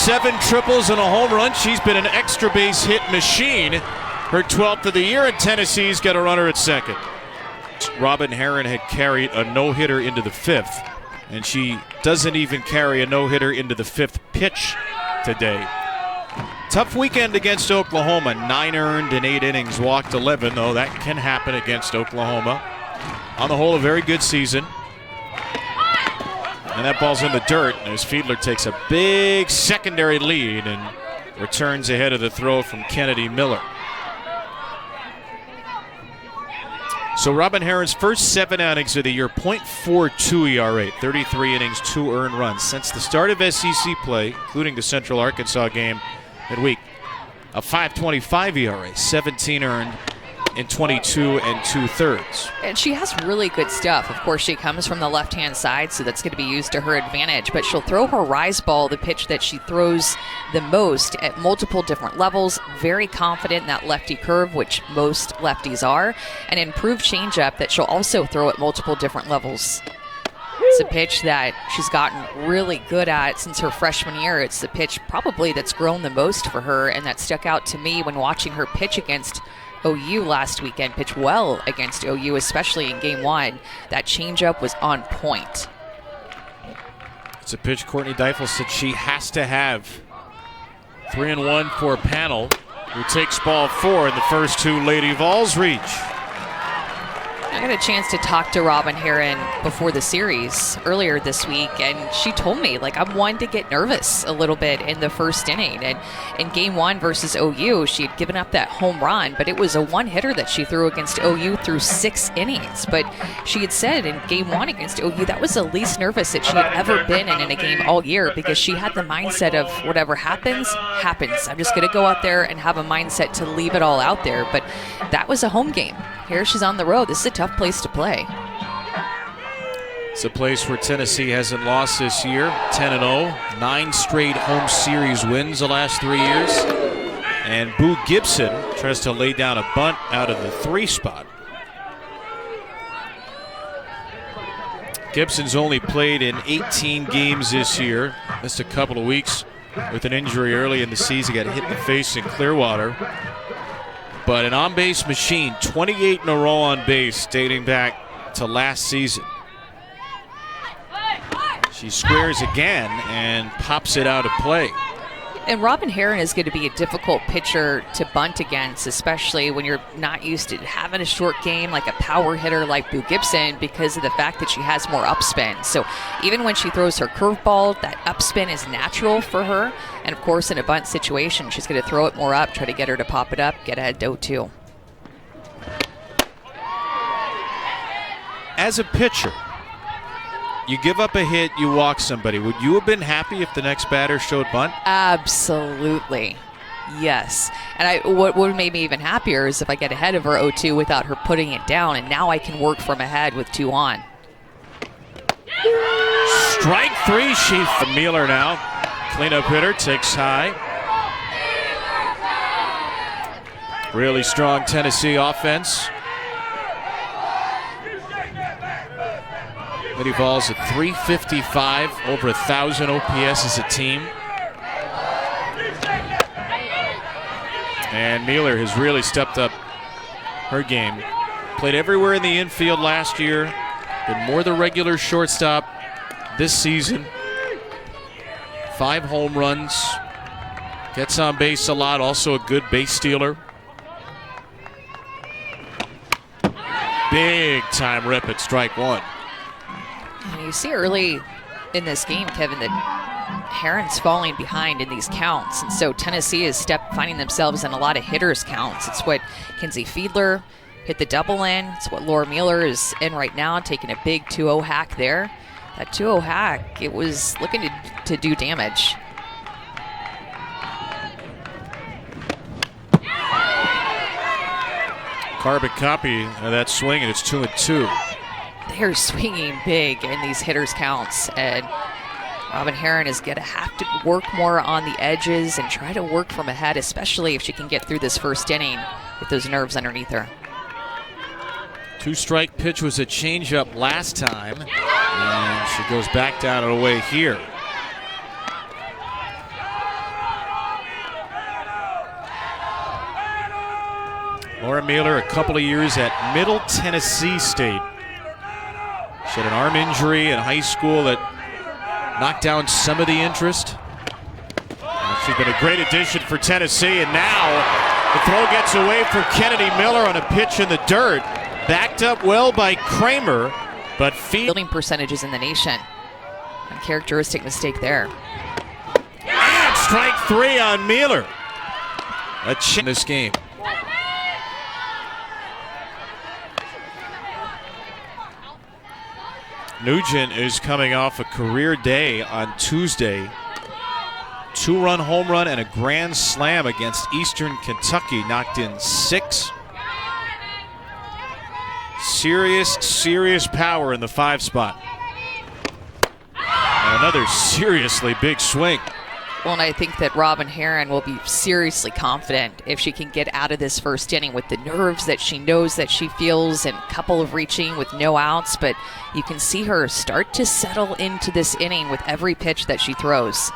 7 triples and a home run. She's been an extra base hit machine. Her 12th of the year, and Tennessee's got a runner at second. Robin Herron had carried a no-hitter into the 5th, and she doesn't even carry a no-hitter into the 5th pitch today. Tough weekend against Oklahoma. 9 earned in 8 innings, walked 11, though that can happen against Oklahoma. On the whole, a very good season. And that ball's in the dirt as Fiedler takes a big secondary lead and returns ahead of the throw from Kennedy Miller. So Robin Herron's first 7 outings of the year, .42 ERA, 33 innings, 2 earned runs. Since the start of SEC play, including the Central Arkansas game midweek, a .525 ERA, 17 earned in 22 2/3. And she has really good stuff. Of course, she comes from the left-hand side, so that's going to be used to her advantage. But she'll throw her rise ball, the pitch that she throws the most, at multiple different levels. Very confident in that lefty curve, which most lefties are. An improved changeup that she'll also throw at multiple different levels. It's a pitch that she's gotten really good at since her freshman year. It's the pitch probably that's grown the most for her, and that stuck out to me when watching her pitch against OU last weekend, pitch well against OU, especially in game 1. That changeup was on point. It's a pitch Courtney Deifel said she has to have. 3-1 for Panel, who takes ball 4 in the first 2 Lady Vols reach. I got a chance to talk to Robin Herron before the series earlier this week, and she told me, I'm one to get nervous a little bit in the first inning. And in game 1 versus OU, she had given up that home run, but it was a one-hitter that she threw against OU through 6 innings. But she had said in game 1 against OU, that was the least nervous that she had ever been in a game all year, because she had the mindset of whatever happens, happens. I'm just going to go out there and have a mindset to leave it all out there. But that was a home game. Here she's on the road. This is a tough place to play. It's a place where Tennessee hasn't lost this year. 10-0, 9 straight home series wins the last 3 years. And Boo Gibson tries to lay down a bunt out of the 3 spot. Gibson's only played in 18 games this year. Missed a couple of weeks with an injury early in the season. Got hit in the face in Clearwater. But an on-base machine, 28 in a row on base dating back to last season. She squares again and pops it out of play. And Robin Herron is going to be a difficult pitcher to bunt against, especially when you're not used to having a short game like a power hitter like Boo Gibson, because of the fact that she has more upspin. So even when she throws her curveball, that upspin is natural for her. And of course, in a bunt situation, she's going to throw it more up, try to get her to pop it up, get ahead to 0-2. As a pitcher, you give up a hit, you walk somebody. Would you have been happy if the next batter showed bunt? Absolutely. Yes. And what would have made me even happier is if I get ahead of her 0-2 without her putting it down, and now I can work from ahead with 2 on. Strike 3, from Mueller now. Cleanup hitter, takes high. Really strong Tennessee offense. Lady Vols at 355, over 1,000 OPS as a team. And Mueller has really stepped up her game. Played everywhere in the infield last year. Been more the regular shortstop this season. 5 home runs. Gets on base a lot, also a good base stealer. Big time rip at strike 1. And you see early in this game, Kevin, that Herron's falling behind in these counts. And so Tennessee is finding themselves in a lot of hitters' counts. It's what Kinsey Fiedler hit the double in. It's what Laura Mueller is in right now, taking a big 2-0 hack there. That 2-0 hack, it was looking to do damage. Carbon copy of that swing, and it's 2-2. They're swinging big in these hitters' counts, and Robin Herron is going to have to work more on the edges and try to work from ahead, especially if she can get through this first inning with those nerves underneath her. 2-strike pitch was a changeup last time, and she goes back down and away here. Laura Mueller, a couple of years at Middle Tennessee State. She had an arm injury in high school that knocked down some of the interest. She's been a great addition for Tennessee, and now the throw gets away from Kennedy Miller on a pitch in the dirt. Backed up well by Kramer, but fielding percentages in the nation. Uncharacteristic mistake there. And strike 3 on Mueller. A in this game. Nugent is coming off a career day on Tuesday. 2-run home run and a grand slam against Eastern Kentucky. Knocked in 6. Serious power in the 5 spot. And another seriously big swing. Well, and I think that Robin Herron will be seriously confident if she can get out of this first inning with the nerves that she knows that she feels, and a couple of reaching with no outs. But you can see her start to settle into this inning with every pitch that she throws.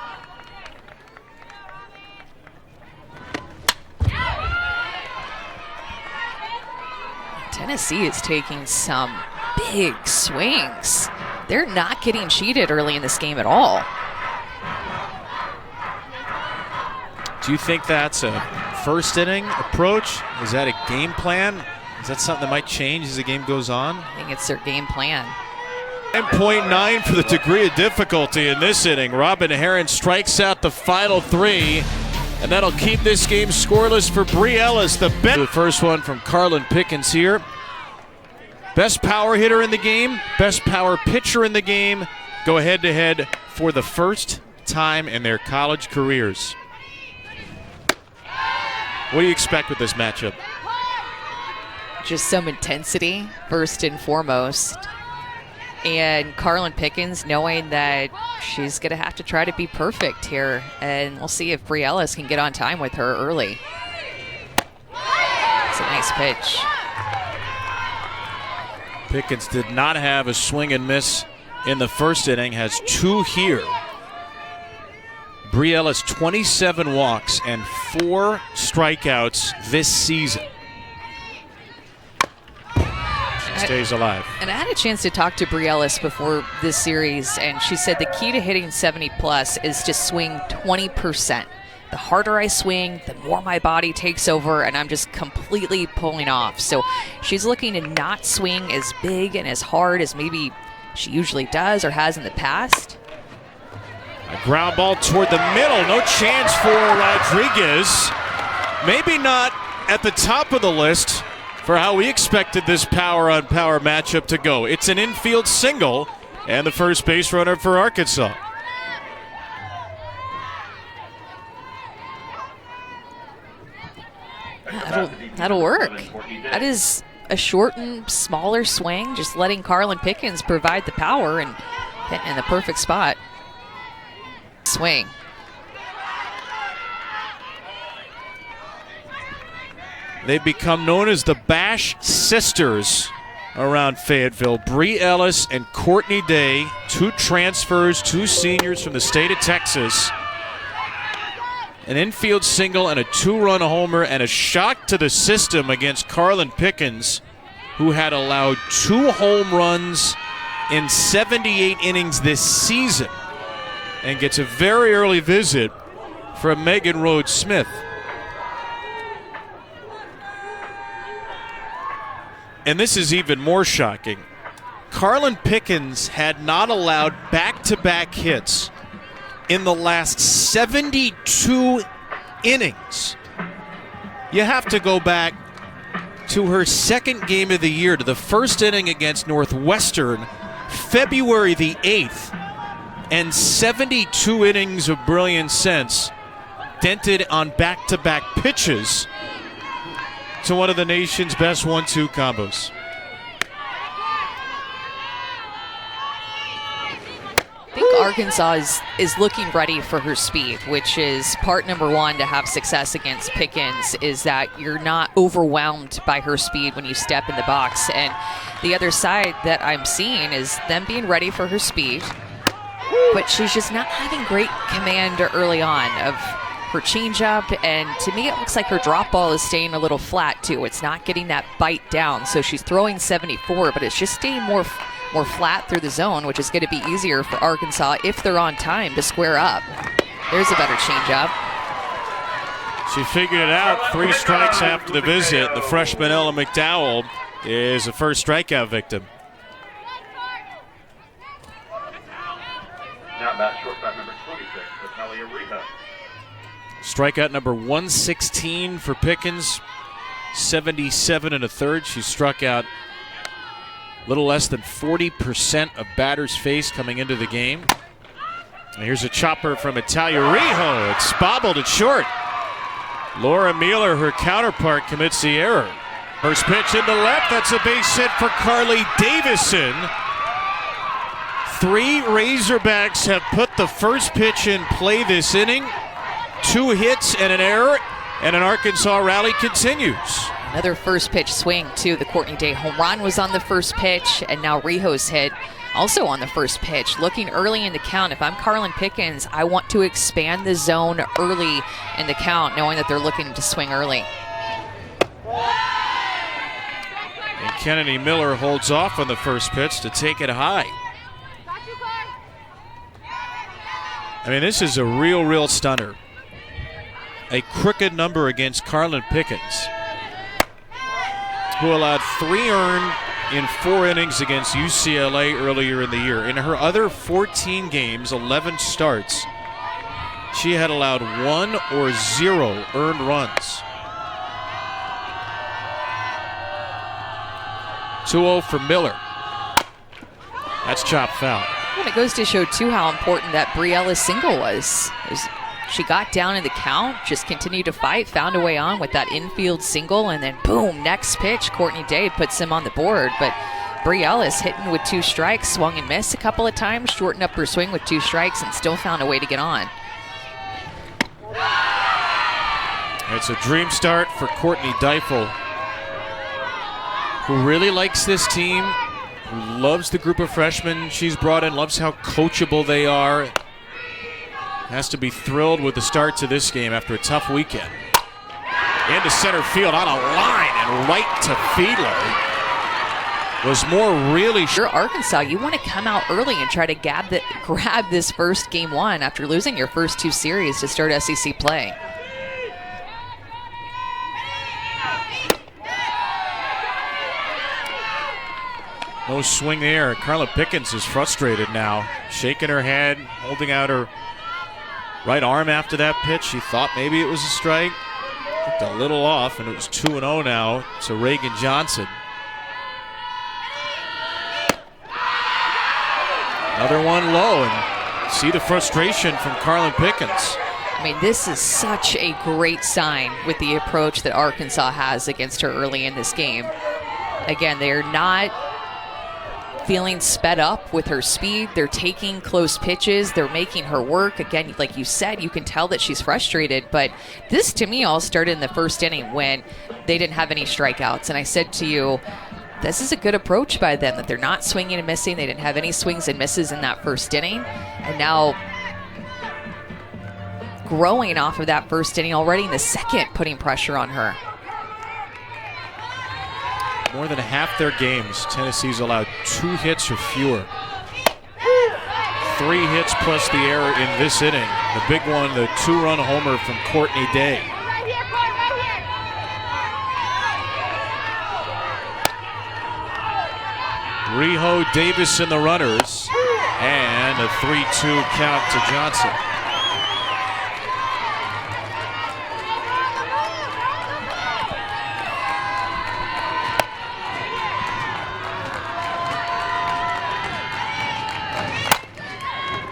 Tennessee is taking some big swings. They're not getting cheated early in this game at all. Do you think that's a first inning approach? Is that a game plan? Is that something that might change as the game goes on? I think it's their game plan. 9.9 for the degree of difficulty in this inning. Robin Herron strikes out the final 3, and that'll keep this game scoreless for Bree Ellis. The first one from Carlin Pickens here. Best power hitter in the game, best power pitcher in the game, go head-to-head for the first time in their college careers. What do you expect with this matchup? Just some intensity, first and foremost. And Carlin Pickens knowing that she's going to have to try to be perfect here. And we'll see if Bree Ellis can get on time with her early. It's a nice pitch. Pickens did not have a swing and miss in the first inning, has 2 here. Bree Ellis, 27 walks and 4 strikeouts this season. She stays alive. And I had a chance to talk to Bree Ellis before this series, and she said the key to hitting 70+ is to swing 20%. The harder I swing, the more my body takes over, and I'm just completely pulling off. So she's looking to not swing as big and as hard as maybe she usually does or has in the past. A ground ball toward the middle. No chance for Rodriguez. Maybe not at the top of the list for how we expected this power-on-power matchup to go. It's an infield single and the first base runner for Arkansas. That'll work. That is a short and smaller swing, just letting Carlin Pickens provide the power and hitting in the perfect spot. Swing. They've become known as the Bash Sisters around Fayetteville. Bree Ellis and Courtney Day, 2 transfers, 2 seniors from the state of Texas. An infield single and a 2-run homer and a shock to the system against Carlin Pickens, who had allowed 2 home runs in 78 innings this season, and gets a very early visit from Megan Rhodes Smith. And this is even more shocking. Carlin Pickens had not allowed back-to-back hits in the last 72 innings. You have to go back to her second game of the year, to the first inning against Northwestern, February the 8th, and 72 innings of brilliance since, dented on back-to-back pitches to one of the nation's best 1-2 combos. I think Arkansas is looking ready for her speed, which is part number 1 to have success against Pickens, is that you're not overwhelmed by her speed when you step in the box. And the other side that I'm seeing is them being ready for her speed, but she's just not having great command early on of her changeup, and to me it looks like her drop ball is staying a little flat too. It's not getting that bite down, so she's throwing 74, but it's just staying more flat through the zone, which is going to be easier for Arkansas if they're on time to square up. There's a better changeup. She figured it out. 3 strikes after the visit. The freshman Ella McDowell is the first strikeout victim. Now bat shortstop number 26, Natalia Riha. Strikeout number 116 for Pickens. 77 1/3. She struck out a little less than 40% of batters faced coming into the game. And here's a chopper from Natalia Riha. It's bobbled it short. Laura Mueller, her counterpart, commits the error. First pitch into left. That's a base hit for Carly Davison. 3 Razorbacks have put the first pitch in play this inning. 2 hits and an error, and an Arkansas rally continues. Another first pitch swing too. The Courtney Day home run was on the first pitch, and now Rijo's hit also on the first pitch. Looking early in the count, if I'm Carlin Pickens, I want to expand the zone early in the count, knowing that they're looking to swing early. And Kennedy Miller holds off on the first pitch to take it high. I mean, this is a real stunner. A crooked number against Carlin Pickens, who allowed 3 earned in 4 innings against UCLA earlier in the year. In her other 14 games, 11 starts, she had allowed 1 or 0 earned runs. 2-0 for Miller. That's chopped foul. And it goes to show, too, how important that Briella's single was. She got down in the count, just continued to fight, found a way on with that infield single, and then boom, next pitch, Courtney Day puts him on the board. But Briella's hitting with 2 strikes, swung and missed a couple of times, shortened up her swing with 2 strikes, and still found a way to get on. It's a dream start for Courtney Deifel, who really likes this team, who loves the group of freshmen she's brought in, loves how coachable they are. Has to be thrilled with the start to this game after a tough weekend. Into center field on a line and right to Fiedler. Was more really. You're Arkansas. You want to come out early and try to grab this first game 1 after losing your first 2 series to start SEC play. No swing there. Carla Pickens is frustrated now, shaking her head, holding out her right arm after that pitch. She thought maybe it was a strike. Looked a little off, and it was 2-0 now to Reagan Johnson. Another one low, and see the frustration from Carlin Pickens. I mean, this is such a great sign with the approach that Arkansas has against her early in this game. Again, they're not feeling sped up with her speed. They're taking close pitches. They're making her work. Again, like you said, you can tell that she's frustrated, but this to me all started in the first inning when they didn't have any strikeouts. And I said to you, this is a good approach by them, that they're not swinging and missing. They didn't have any swings and misses in that first inning. And now growing off of that first inning, already in the second, putting pressure on her. More than half their games, Tennessee's allowed 2 hits or fewer. 3 hits plus the error in this inning. The big one, the 2-run homer from Courtney Day. Rijo, Davis in the runners, and a 3-2 count to Johnson.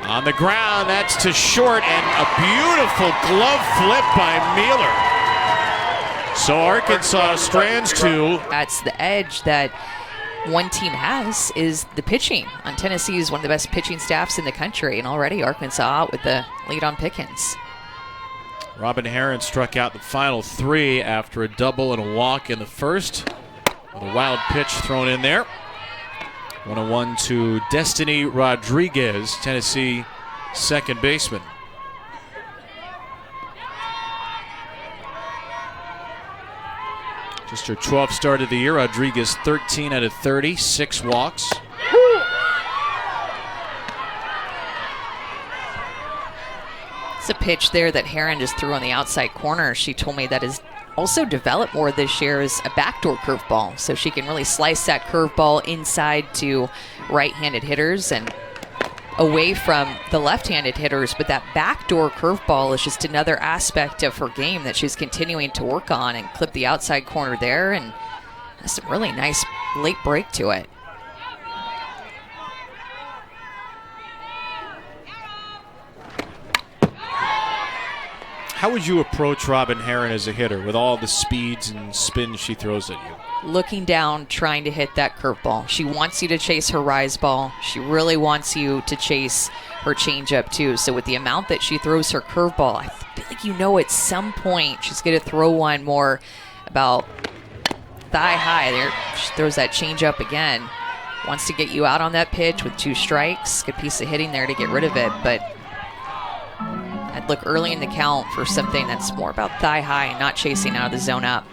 On the ground, that's to short, and a beautiful glove flip by Mueller. So Arkansas strands 2. That's the edge that one team has, is the pitching. On Tennessee is one of the best pitching staffs in the country, and already Arkansas out with the lead on Pickens. Robin Herron struck out the final 3 after a double and a walk in the first, with a wild pitch thrown in there. 1-1 to Destiny Rodriguez, Tennessee second baseman. Just her 12th start of the year. Rodriguez 13 out of 30, 6 walks. It's a pitch there that Herron just threw on the outside corner. She told me that has also developed more this year as a backdoor curveball. So she can really slice that curveball inside to right-handed hitters and away from the left-handed hitters. But that backdoor curveball is just another aspect of her game that she's continuing to work on, and clip the outside corner there, and has some really nice late break to it. How would you approach Robin Herron as a hitter with all the speeds and spins she throws at you? Looking down, trying to hit that curveball. She wants you to chase her rise ball. She really wants you to chase her changeup too. So with the amount that she throws her curveball, I feel like you know at some point she's going to throw one more about thigh high. There, she throws that changeup again. Wants to get you out on that pitch with 2 strikes. Good piece of hitting there to get rid of it, but I'd look early in the count for something that's more about thigh high and not chasing out of the zone up.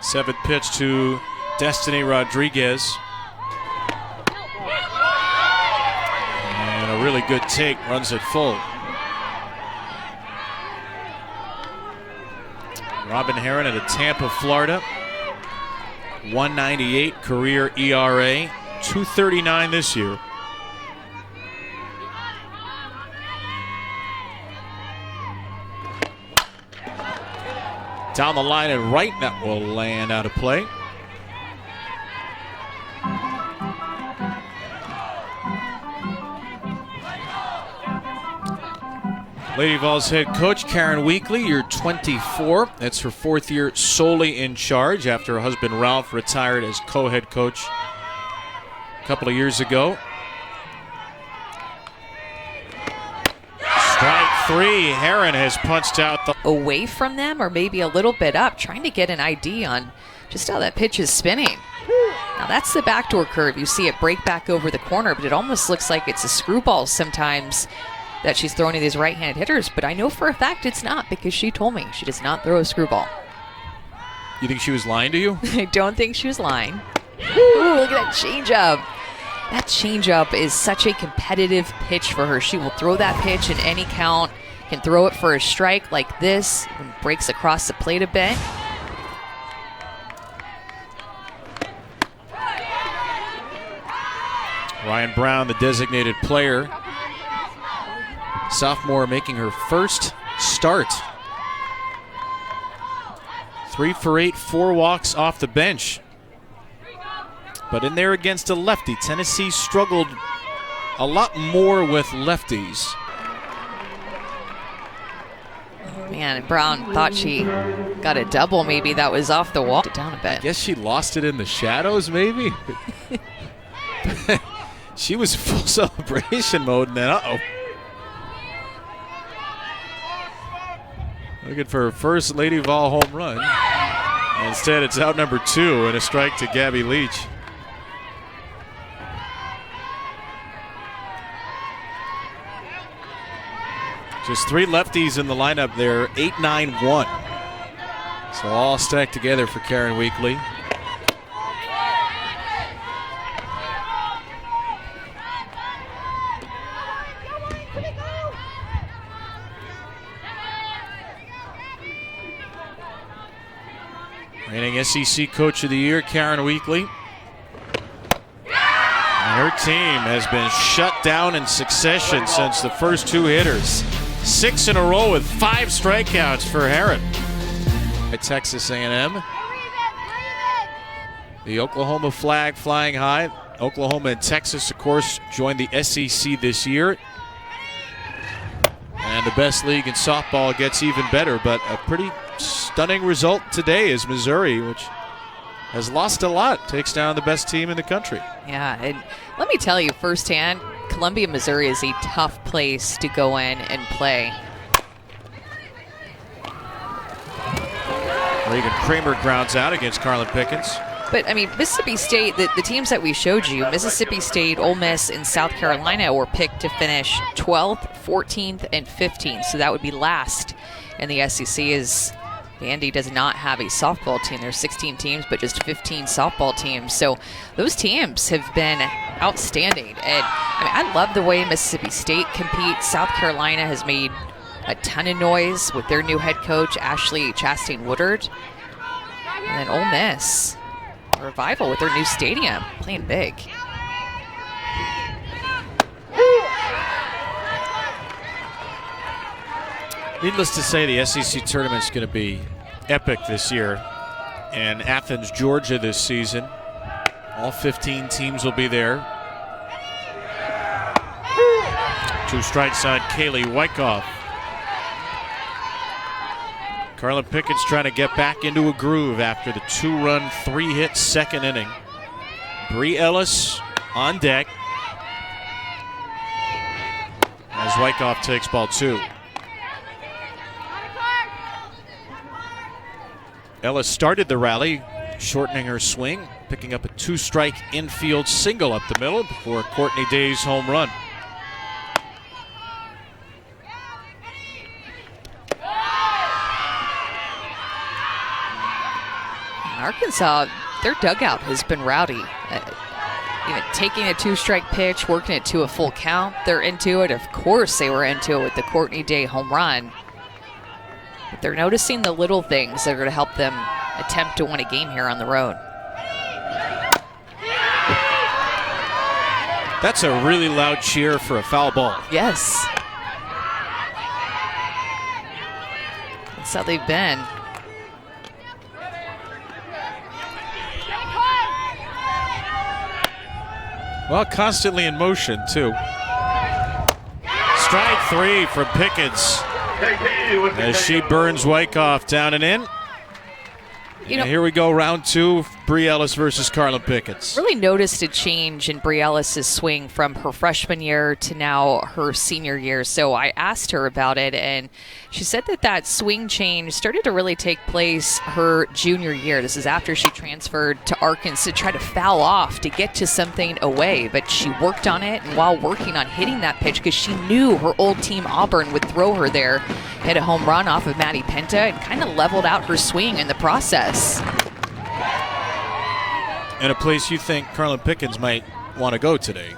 Seventh pitch to Destiny Rodriguez. And a really good take, runs it full. Robin Herron out of Tampa, Florida. 198 career ERA, 239 this year. Down the line and right, that will land out of play. Lady Vols head coach Karen Weekly, you're 24. That's her 4th year solely in charge after her husband Ralph retired as co-head coach a couple of years ago. Strike 3. Herron has punched out the... Away from them or maybe a little bit up, trying to get an ID on just how that pitch is spinning. Now that's the backdoor curve. You see it break back over the corner, but it almost looks like it's a screwball sometimes that she's throwing to these right-handed hitters, but I know for a fact it's not because she told me she does not throw a screwball. You think she was lying to you? I don't think she was lying. Ooh, look at that changeup. That changeup is such a competitive pitch for her. She will throw that pitch in any count, can throw it for a strike like this, and breaks across the plate a bit. Ryan Brown, the designated player. Sophomore making her first start. 3 for 8, 4 walks off the bench. But in there against a lefty, Tennessee struggled a lot more with lefties. Man, Brown thought she got a double. Maybe that was off the wall. Down a bit. I guess she lost it in the shadows, maybe. She was full celebration mode, and then uh-oh. Looking for her first Lady Vol home run. Instead, it's out number 2 and a strike to Gabby Leach. Just 3 lefties in the lineup there, 8-9-1. So all stacked together for Karen Weekly. Reigning SEC Coach of the Year, Karen Weekly. And her team has been shut down in succession since the first 2 hitters. 6 in a row with 5 strikeouts for Herron. At Texas A&M. The Oklahoma flag flying high. Oklahoma and Texas, of course, joined the SEC this year. And the best league in softball gets even better, but a pretty stunning result today is Missouri, which has lost a lot, takes down the best team in the country. Yeah, and let me tell you firsthand, Columbia, Missouri is a tough place to go in and play. Reagan Kramer grounds out against Carlin Pickens. But, I mean, Mississippi State, the teams that we showed you, Mississippi State, Ole Miss, and South Carolina were picked to finish 12th, 14th, and 15th. So that would be last in the SEC, as Vandy does not have a softball team. There's 16 teams, but just 15 softball teams. So those teams have been outstanding. And, I mean, I love the way Mississippi State competes. South Carolina has made a ton of noise with their new head coach, Ashley Chastain-Woodard. And then Ole Miss, a revival with their new stadium, playing big. Needless to say, the SEC tournament is going to be epic this year. And Athens, Georgia this season. All 15 teams will be there. 2 strikes on Kaylee Wyckoff. Carlin Pickens trying to get back into a groove after the 2-run, 3-hit second inning. Bree Ellis on deck as Wyckoff takes ball 2. Ellis started the rally, shortening her swing, picking up a 2-strike infield single up the middle before Courtney Day's home run. Arkansas, their dugout has been rowdy. Even taking a 2-strike pitch, working it to a full count, they're into it. Of course they were into it with the Courtney Day home run. But they're noticing the little things that are going to help them attempt to win a game here on the road. That's a really loud cheer for a foul ball. Yes. That's how they've been. Well, constantly in motion, too. Strike 3 from Pickens as she burns Wyckoff down and in. You know, and here we go, round 2, Bree Ellis versus Carlin Pickens. Really noticed a change in Bree Ellis' swing from her freshman year to now her senior year. So I asked her about it, and she said that swing change started to really take place her junior year. This is after she transferred to Arkansas to try to foul off to get to something away. But she worked on it, and while working on hitting that pitch, because she knew her old team Auburn would throw her there, hit a home run off of Maddie Penta and kind of leveled out her swing in the process. And a place you think Carlin Pickens might want to go today.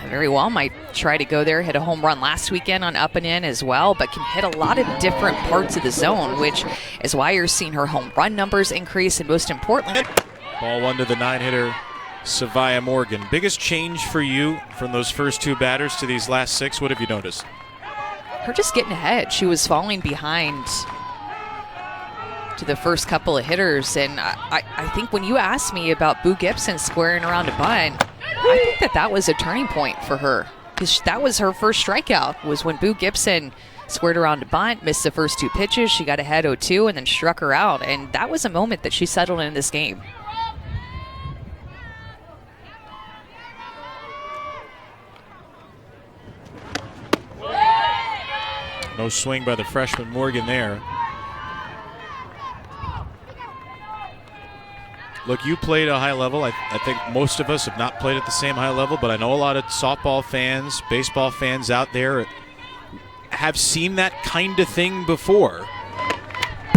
Very well might try to go there. Hit a home run last weekend on up and in as well, but can hit a lot of different parts of the zone, which is why you're seeing her home run numbers increase, and most importantly, ball 1 to the 9-hitter, Savia Morgan. Biggest change for you from those first 2 batters to these last 6? What have you noticed? Her just getting ahead. She was falling behind to the first couple of hitters, and I think when you asked me about Boo Gibson squaring around a bunt, I think that was a turning point for her, because that was her first strikeout, was when Boo Gibson squared around a bunt, missed the first 2 pitches, she got ahead 0-2 and then struck her out, and that was a moment that she settled in this game. No swing by the freshman Morgan there. Look, you played a high level. I think most of us have not played at the same high level, but I know a lot of softball fans, baseball fans out there have seen that kind of thing before.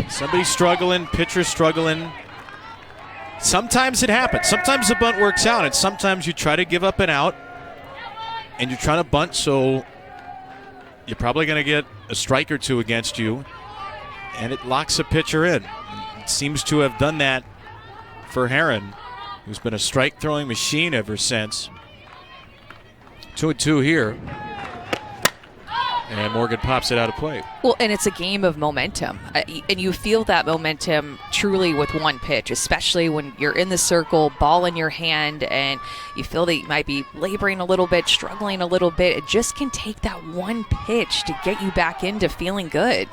Somebody struggling, pitcher struggling. Sometimes it happens. Sometimes the bunt works out, and sometimes you try to give up and out, and you're trying to bunt, so you're probably going to get a strike or 2 against you, and it locks a pitcher in. It seems to have done that for Herron, who's been a strike-throwing machine ever since. 2-2 here. And Morgan pops it out of play. Well, and it's a game of momentum. And you feel that momentum truly with one pitch, especially when you're in the circle, ball in your hand, and you feel that you might be laboring a little bit, struggling a little bit. It just can take that one pitch to get you back into feeling good.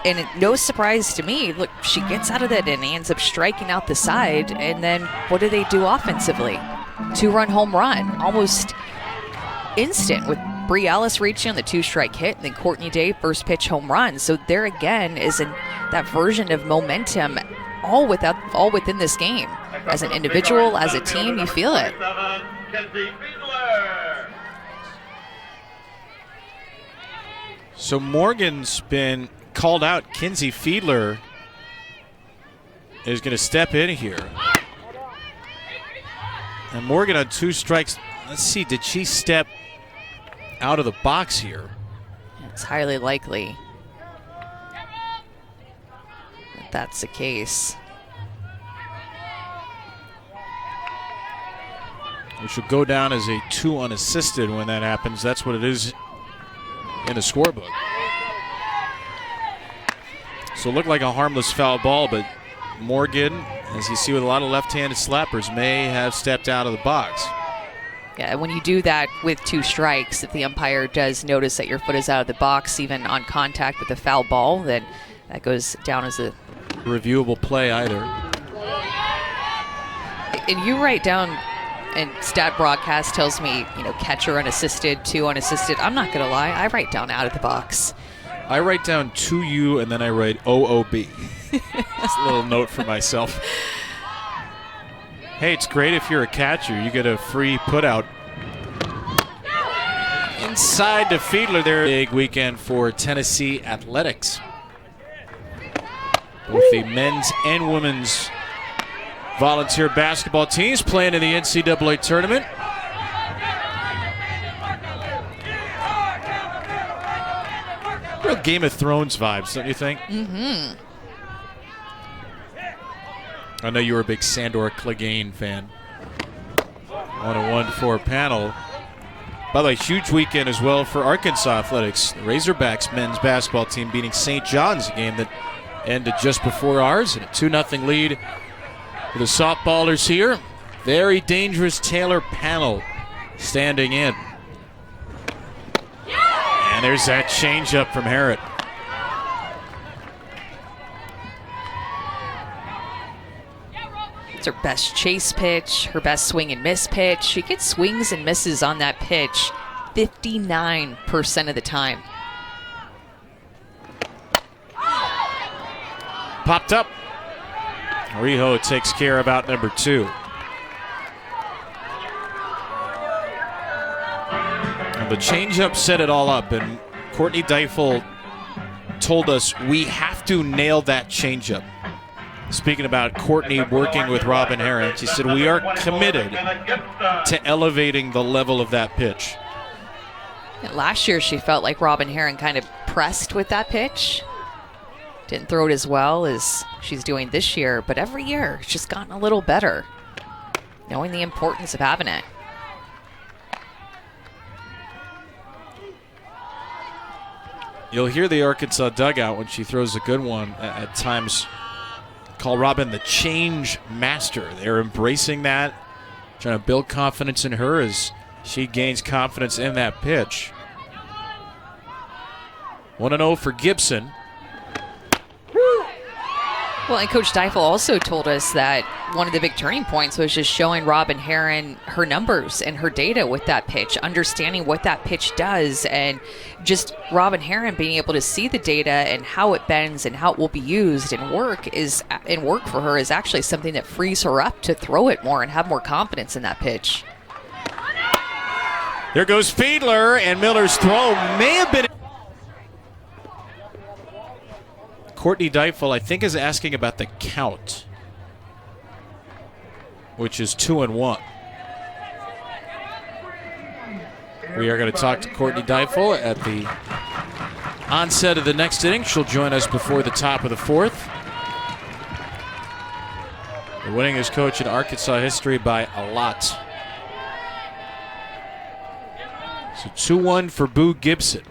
And no surprise to me, look, she gets out of that and ends up striking out the side, and then what do they do offensively? 2-run home run, almost instant with Bree Ellis reaching on the 2-strike hit, and then Courtney Day first pitch home run. So there again is that version of momentum all within this game. As an individual, as a team, you feel it. So Morgan's been called out. Kinsey Fiedler is going to step in here. And Morgan on 2 strikes. Let's see, did she step out of the box here? It's highly likely that that's the case. Which will go down as a 2 unassisted when that happens. That's what it is in the scorebook. So it looked like a harmless foul ball, but Morgan, as you see with a lot of left-handed slappers, may have stepped out of the box. Yeah, when you do that with 2 strikes, if the umpire does notice that your foot is out of the box, even on contact with the foul ball, then that goes down as a reviewable play either. And you write down, and stat broadcast tells me, catcher unassisted, 2 unassisted. I'm not going to lie, I write down out of the box. I write down 2U and then I write OOB. That's a little note for myself. Hey, it's great if you're a catcher. You get a free putout. Inside to Fiedler there. Big weekend for Tennessee athletics. Both the men's and women's volunteer basketball teams playing in the NCAA tournament. Real Game of Thrones vibes, don't you think? Mm-hmm. I know you were a big Sandor Clegane fan. 1-1 for panel. By the way, huge weekend as well for Arkansas athletics. The Razorbacks men's basketball team beating St. John's, a game that ended just before ours, and a 2-0 lead for the softballers here. Very dangerous Taylor panel standing in. And there's that changeup from Herron. It's her best chase pitch, her best swing and miss pitch. She gets swings and misses on that pitch 59% of the time. Popped up. Riho takes care of out number 2. And the changeup set it all up, and Courtney Deifel told us we have to nail that changeup. Speaking about Courtney working with Robin Herron, she said we are committed to elevating the level of that pitch. Last year she felt like Robin Herron kind of pressed with that pitch. Didn't throw it as well as she's doing this year, but every year it's just gotten a little better, knowing the importance of having it. You'll hear the Arkansas dugout when she throws a good one at times call Robin the change master. They're embracing that, trying to build confidence in her as she gains confidence in that pitch. 1-0 for Gibson. Well, and Coach Deifel also told us that one of the big turning points was just showing Robin Herron her numbers and her data with that pitch, understanding what that pitch does, and just Robin Herron being able to see the data and how it bends and how it will be used and work for her is actually something that frees her up to throw it more and have more confidence in that pitch. There goes Fiedler, and Miller's throw may have been. Courtney Deifel, I think, is asking about the count, which is 2-1. We are going to talk to Courtney Deifel at the onset of the next inning. She'll join us before the top of the 4th. The winningest coach in Arkansas history by a lot. So 2-1 for Boo Gibson.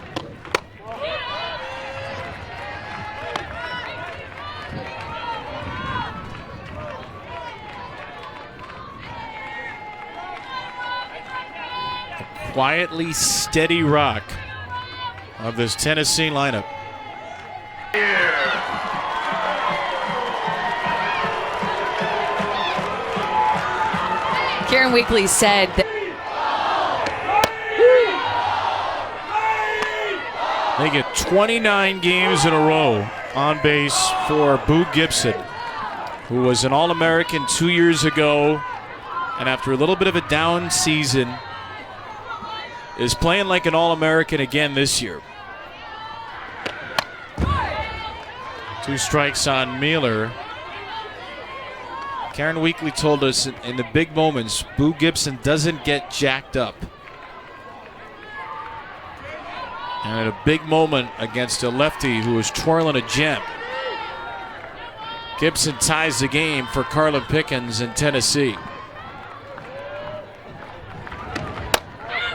Quietly steady rock of this Tennessee lineup. Karen Weekly said that They get 29 games in a row on base for Boo Gibson, who was an All-American 2 years ago, and after a little bit of a down season, is playing like an All-American again this year. 2 strikes on Mueller. Karen Weekly told us in the big moments, Boo Gibson doesn't get jacked up. And at a big moment against a lefty who was twirling a gem, Gibson ties the game for Carlin Pickens in Tennessee.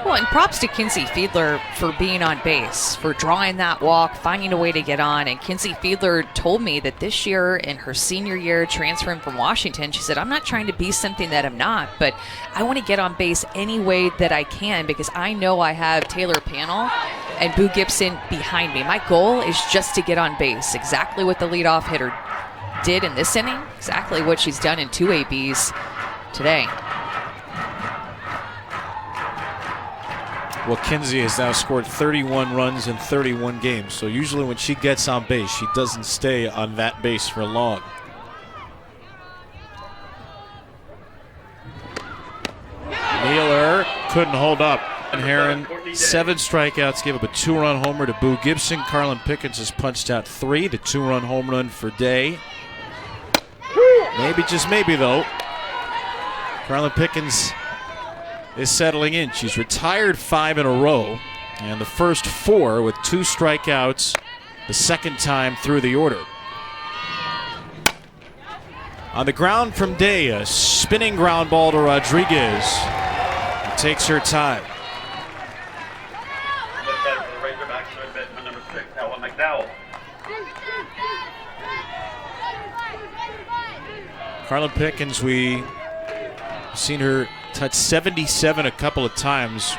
Well, and props to Kinsey Fiedler for being on base, for drawing that walk, finding a way to get on. And Kinsey Fiedler told me that this year, in her senior year, transferring from Washington, she said, I'm not trying to be something that I'm not, but I want to get on base any way that I can because I know I have Taylor Pannell and Boo Gibson behind me. My goal is just to get on base, exactly what the leadoff hitter did in this inning, exactly what she's done in 2 ABs today. Well, Kinsey has now scored 31 runs in 31 games. So usually when she gets on base, she doesn't stay on that base for long. Mueller couldn't hold up. And Herron, 7 strikeouts, gave up a 2-run homer to Boo Gibson. Carlin Pickens has punched out 3, the 2-run home run for Day. Maybe, just maybe though, Carlin Pickens is settling in. She's retired 5 in a row, and the first 4 with 2 strikeouts the second time through the order. On the ground from Day, a spinning ground ball to Rodriguez. It takes her time. Carlin Pickens, we've seen her touch 77 a couple of times.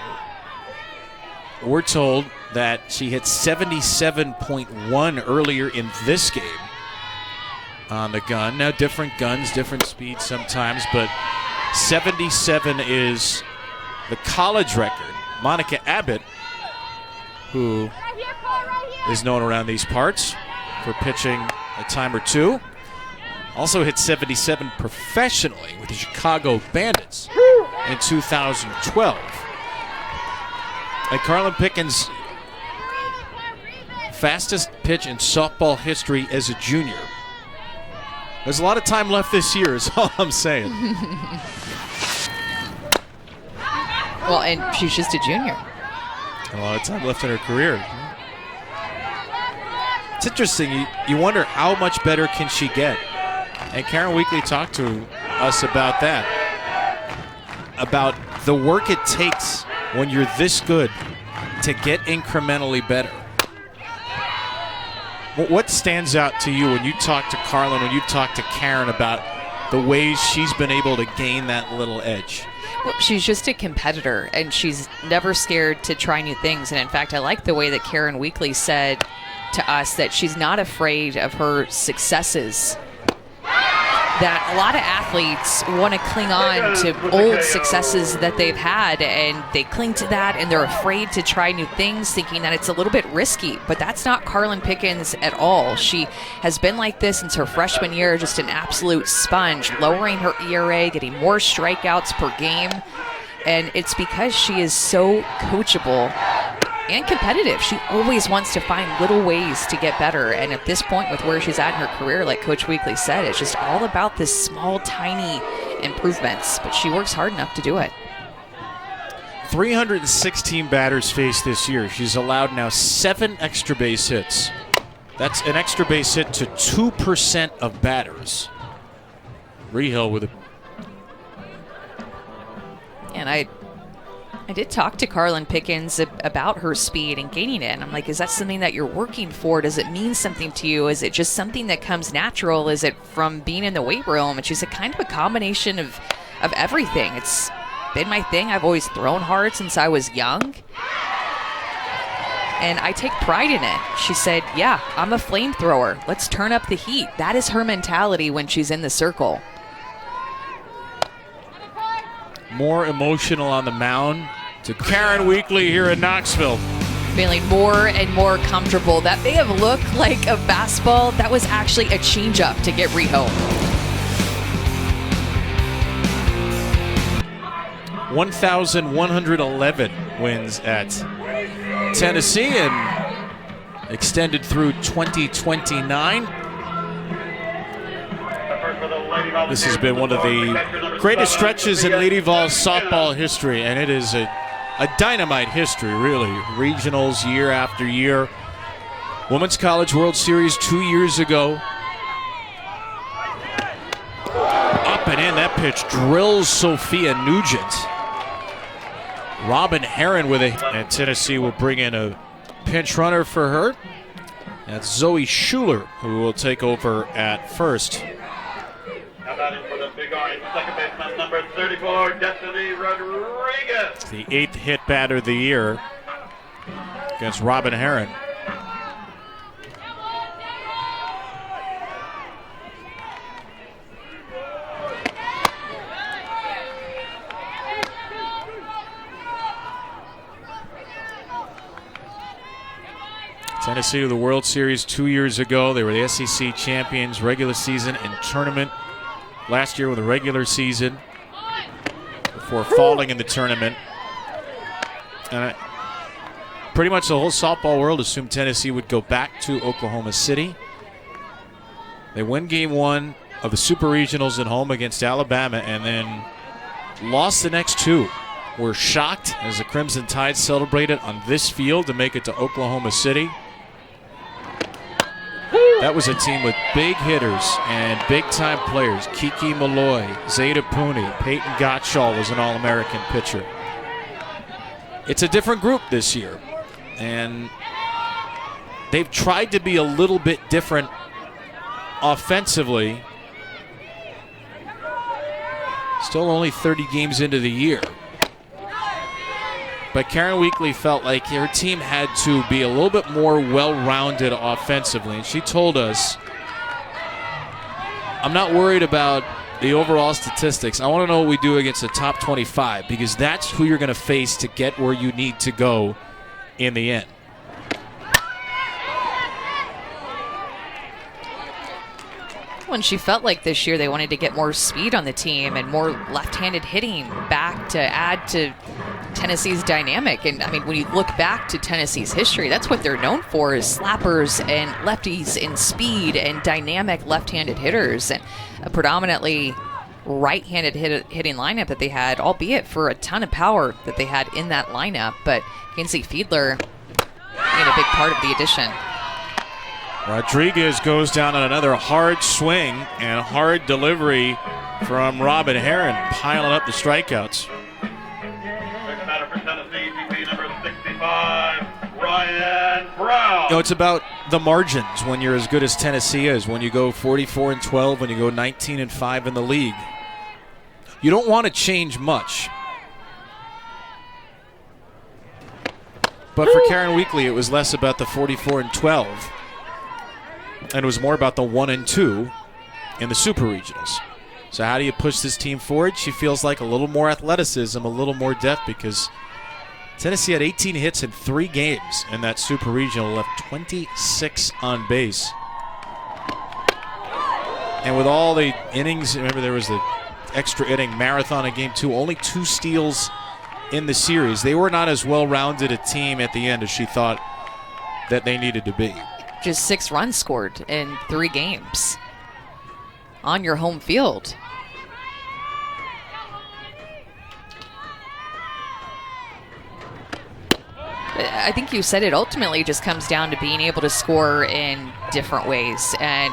We're told that she hit 77.1 earlier in this game on the gun. Now, different guns, different speeds sometimes, but 77 is the college record. Monica Abbott, who is known around these parts for pitching a time or 2, also hit 77 professionally with the Chicago Bandits in 2012. And Carlin Pickens, fastest pitch in softball history as a junior. There's a lot of time left this year is all I'm saying. Well, and she's just a junior. A lot of time left in her career. It's interesting. You wonder how much better can she get? And Karen Weekly talked to us about that. About the work it takes when you're this good to get incrementally better. What stands out to you when you talk to Carlin, when you talk to Karen about the ways she's been able to gain that little edge? Well, she's just a competitor, and she's never scared to try new things. And in fact, I like the way that Karen Weekly said to us that she's not afraid of her successes. That a lot of athletes want to cling on to old successes that they've had, and they cling to that, and they're afraid to try new things, thinking that it's a little bit risky. But that's not Carlin Pickens at all. She has been like this since her freshman year, just an absolute sponge, lowering her ERA, getting more strikeouts per game. And it's because she is so coachable and competitive. She always wants to find little ways to get better. And at this point, with where she's at in her career, like Coach Weekly said, it's just all about this small, tiny improvements. But she works hard enough to do it. 316 batters faced this year. She's allowed now 7 extra base hits. That's an extra base hit to 2% of batters. Rehill with a... And I did talk to Carlin Pickens about her speed and gaining it. And I'm like, is that something that you're working for? Does it mean something to you? Is it just something that comes natural? Is it from being in the weight room? And she's a kind of a combination of everything. It's been my thing. I've always thrown hard since I was young. And I take pride in it. She said, yeah, I'm a flamethrower. Let's turn up the heat. That is her mentality when she's in the circle. More emotional on the mound to Karen Weekly here in Knoxville. Feeling more and more comfortable. That may have looked like a fastball. That was actually a changeup to get Riho. 1,111 wins at Tennessee and extended through 2029. This has been one of the greatest stretches in Lady Vols softball history, and it is a dynamite history, really. Regionals year after year. Women's College World Series 2 years ago. Up and in, that pitch drills Sophia Nugent. Robin Herron with a, and Tennessee will bring in a pinch runner for her. That's Zoe Schuler, who will take over at first. Now batting for the Big Orange, second baseman number 34, Destiny Rodriguez. The 8th hit batter of the year against Robin Herron. Tennessee to the World Series 2 years ago. They were the SEC champions, regular season and tournament. Last year with a regular season before falling in the tournament. And pretty much the whole softball world assumed Tennessee would go back to Oklahoma City. They win game 1 of the Super Regionals at home against Alabama and then lost the next 2. Were shocked as the Crimson Tide celebrated on this field to make it to Oklahoma City. That was a team with big hitters and big-time players. Kiki Malloy, Zeta Pooney, Peyton Gottschall was an All-American pitcher. It's a different group this year, and they've tried to be a little bit different offensively. Still only 30 games into the year. But Karen Weekly felt like her team had to be a little bit more well-rounded offensively. And she told us, I'm not worried about the overall statistics. I want to know what we do against the top 25 because that's who you're going to face to get where you need to go in the end. When she felt like this year they wanted to get more speed on the team and more left-handed hitting back to add to Tennessee's dynamic. And I mean, when you look back to Tennessee's history, that's what they're known for, is slappers and lefties and speed and dynamic left-handed hitters, and a predominantly right-handed hitting lineup that they had, albeit for a ton of power that they had in that lineup. But Kinsey Fiedler being a big part of the addition. Rodriguez goes down on another hard swing and hard delivery from Robin Herron, piling up the strikeouts. Second batter for Tennessee, DP number 65, Ryan Brown. You know, it's about the margins when you're as good as Tennessee is, when you go 44-12, when you go 19-5 in the league. You don't want to change much. But for Karen Weekly, it was less about the 44-12. And it was more about the 1-2 in the Super Regionals. So how do you push this team forward? She feels like a little more athleticism, a little more depth, because Tennessee had 18 hits in 3 games in that Super Regional, left 26 on base. And with all the innings, remember there was the extra inning marathon in game 2, only 2 steals in the series. They were not as well-rounded a team at the end as she thought that they needed to be. Just 6 runs scored in 3 games on your home field. I think you said it ultimately just comes down to being able to score in different ways. And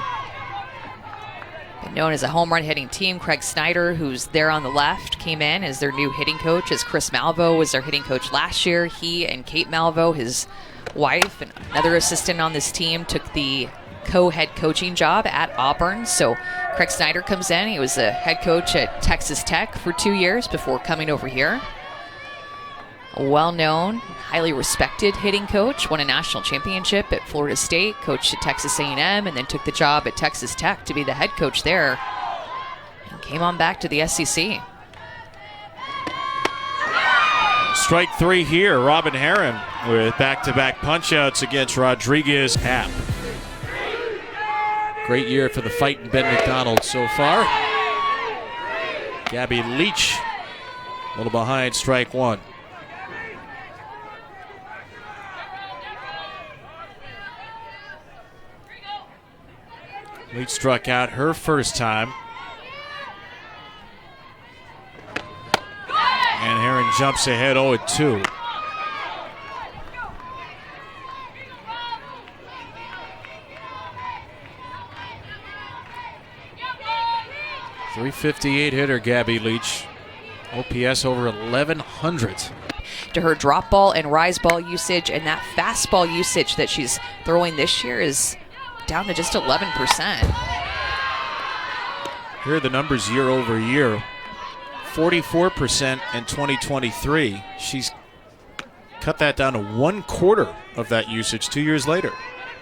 known as a home run hitting team, Craig Snyder, who's there on the left, came in as their new hitting coach, as Chris Malvo was their hitting coach last year. He and Kate Malvo, his wife and another assistant on this team, took the co-head coaching job at Auburn. So Craig Snyder comes in. He was the head coach at Texas Tech for 2 years before coming over here. A well-known, highly respected hitting coach, won a national championship at Florida State, coached at Texas A&M, and then took the job at Texas Tech to be the head coach there, and came on back to the SEC. Strike 3 here. Robin Herron with back-to-back punch-outs against Rodriguez Hap. Great year for the fighting Ben McDonald so far. Gabby Leach a little behind strike 1. Leach struck out her first time. And Herron jumps ahead 0-2. .358 hitter Gabby Leach. OPS over 1100. To her drop ball and rise ball usage, and that fastball usage that she's throwing this year is down to just 11%. Here are the numbers year over year. 44% in 2023. She's cut that down to 1/4 of that usage 2 years later.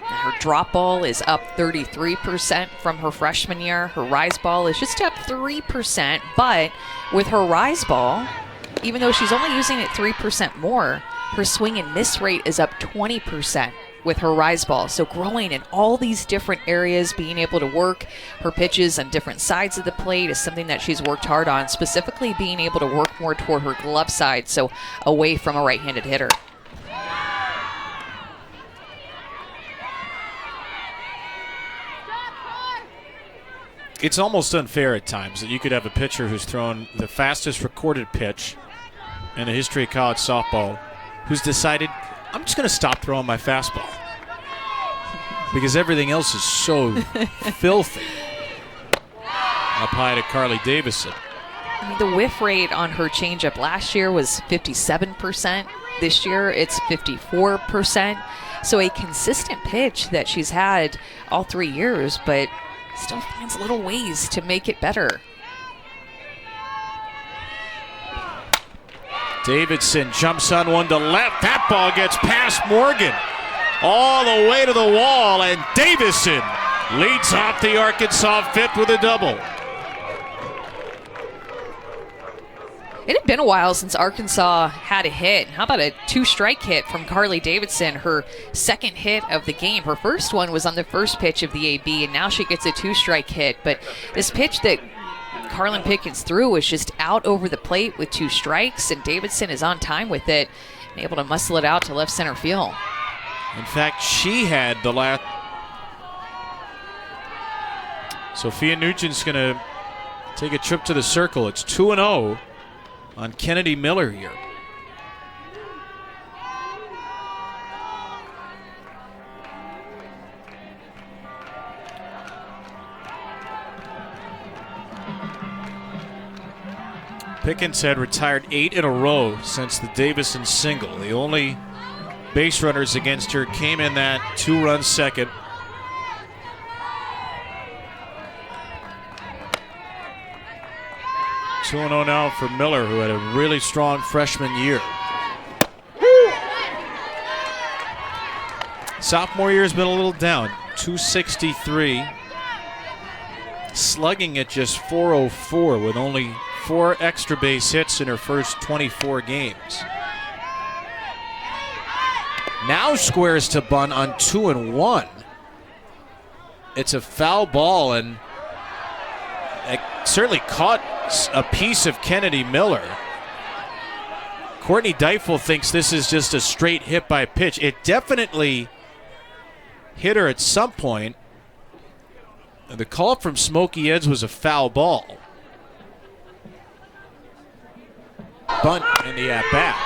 Her drop ball is up 33% from her freshman year. Her rise ball is just up 3%, but with her rise ball, even though she's only using it 3% more, her swing and miss rate is up 20% with her rise ball. So growing in all these different areas, being able to work her pitches on different sides of the plate is something that she's worked hard on, specifically being able to work more toward her glove side, so away from a right-handed hitter. It's almost unfair at times that you could have a pitcher who's thrown the fastest recorded pitch in the history of college softball who's decided, I'm just going to stop throwing my fastball because everything else is so filthy. Up high to Carly Davison. I mean, the whiff rate on her changeup last year was 57%. This year, it's 54%. So a consistent pitch that she's had all 3 years, but still finds little ways to make it better. Davidson jumps on one to left. That ball gets past Morgan all the way to the wall, and Davison leads off the Arkansas fifth with a double. It had been a while since Arkansas had a hit. How about a 2-strike hit from Carly Davidson, her second hit of the game. Her first one was on the first pitch of the AB, and now she gets a 2-strike hit. But this pitch that Carlin Pickens threw was just out over the plate with 2 strikes, and Davidson is on time with it and able to muscle it out to left center field. In fact, she had the last. Sophia Nugent's going to take a trip to the circle. It's 2-0 on Kennedy Miller here. Pickens had retired 8 in a row since the Davison single. The only base runners against her came in that 2-run second. .2-0 now for Miller, who had a really strong freshman year. Sophomore year has been a little down. .263. Slugging at just .404 with only 4 extra base hits in her first 24 games. Now squares to bunt on 2-1. It's a foul ball, and it certainly caught a piece of Kennedy Miller. Courtney Deifel thinks this is just a straight hit by pitch. It definitely hit her at some point. The call from Smokey Eds was a foul ball. Bunt in the at-bat.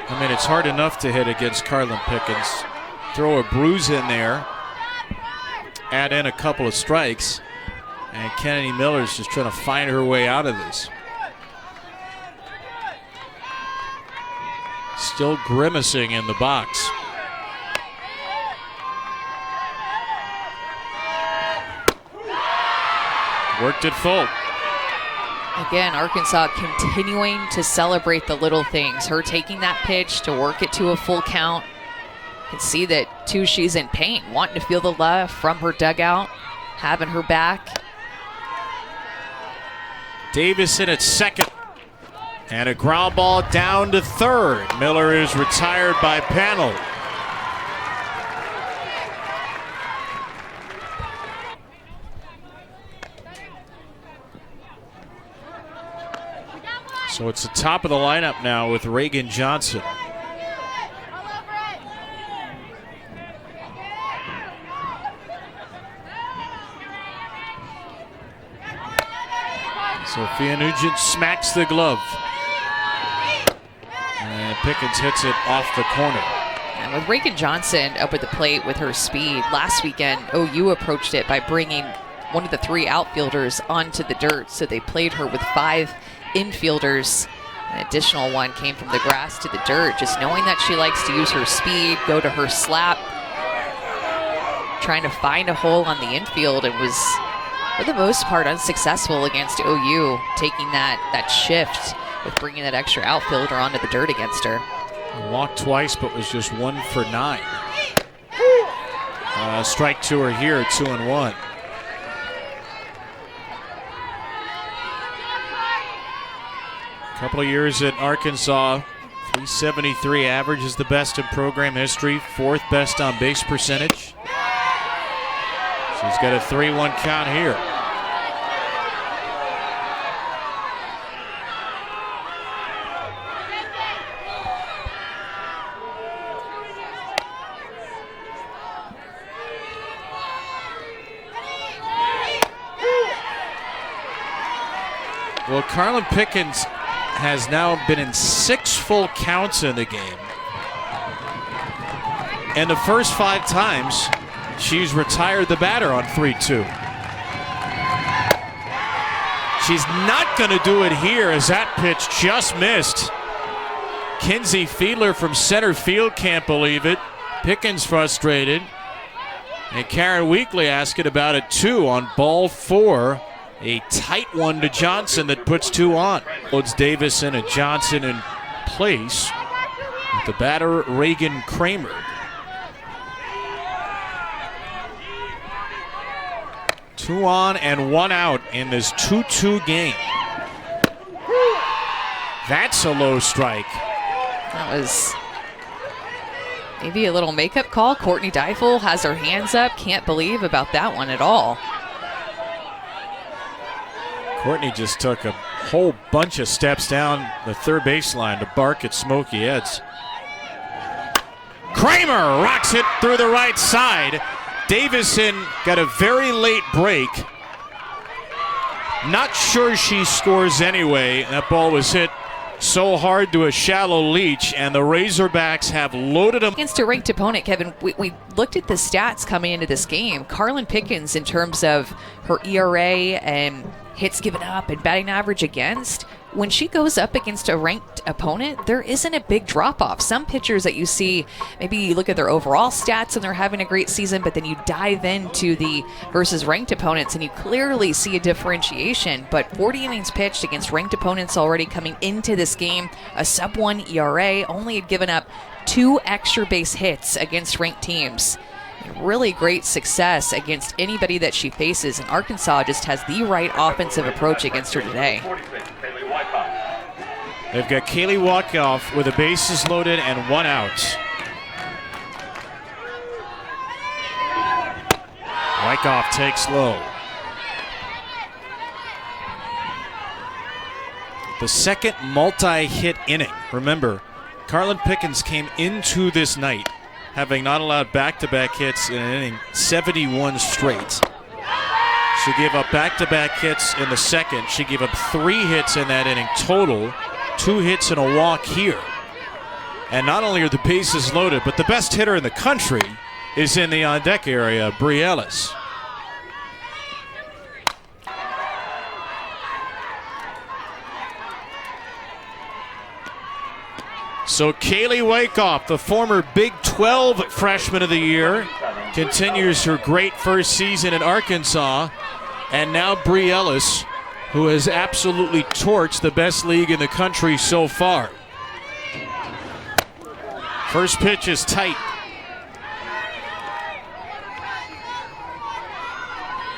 I mean, it's hard enough to hit against Carlin Pickens. Throw a bruise in there, add in a couple of strikes, and Kennedy Miller's just trying to find her way out of this. Still grimacing in the box. Worked it full. Again, Arkansas continuing to celebrate the little things. Her taking that pitch to work it to a full count. You can see that, too, she's in pain, wanting to feel the love from her dugout, having her back. Davison at second. And a ground ball down to third. Miller is retired by panel. So it's the top of the lineup now with Reagan Johnson. Sophia Nugent smacks the glove. And Pickens hits it off the corner. And with Reagan Johnson up at the plate with her speed, last weekend OU approached it by bringing one of the three outfielders onto the dirt. So they played her with 5 infielders. An additional one came from the grass to the dirt, just knowing that she likes to use her speed, go to her slap, trying to find a hole on the infield, and was, for the most part, unsuccessful against OU, taking that shift with bringing that extra outfielder onto the dirt against her. Walked twice, but was just 1 for 9. Strike to her here, 2-1. Couple of years at Arkansas, 373 average is the best in program history, 4th best on base percentage. She's got a 3-1 count here. Well, Carlin Pickens has now been in 6 full counts in the game. And the first 5 times, she's retired the batter on 3-2. She's not going to do it here as that pitch just missed. Kinsey Fiedler from center field can't believe it. Pickens frustrated. And Karen Weekly asking about it too on ball 4. A tight one to Johnson that puts 2 on. Loads Davison and Johnson in place with the batter Reagan Kramer. Two on and 1 out in this 2-2 game. That's a low strike. That was maybe a little makeup call. Courtney Deifel has her hands up. Can't believe about that one at all. Courtney just took a whole bunch of steps down the third baseline to bark at Smokey Eds. Kramer rocks it through the right side. Davison got a very late break. Not sure she scores anyway. That ball was hit so hard to a shallow leach, and the Razorbacks have loaded them. Against a ranked opponent, Kevin, we looked at the stats coming into this game. Carlin Pickens, in terms of her ERA and hits given up and batting average against, when she goes up against a ranked opponent, there isn't a big drop-off. Some pitchers that you see, maybe you look at their overall stats and they're having a great season, but then you dive into the versus ranked opponents and you clearly see a differentiation. But 40 innings pitched against ranked opponents already coming into this game, a sub-1 ERA, only had given up 2 extra base hits against ranked teams. Really great success against anybody that she faces, and Arkansas just has the right offensive approach against her today. They've got Kaylee Walkoff with the bases loaded and 1 out. Wyckoff takes low. The second multi-hit inning. Remember, Carlin Pickens came into this night having not allowed back-to-back hits in an inning 71 straight. She gave up back-to-back hits in the second. She gave up 3 hits in that inning total, 2 hits and a walk here. And not only are the bases loaded, but the best hitter in the country is in the on-deck area, Bri Ellis. So Kaylee Wyckoff, the former Big 12 Freshman of the Year, continues her great first season at Arkansas. And now Bri Ellis, who has absolutely torched the best league in the country so far. First pitch is tight.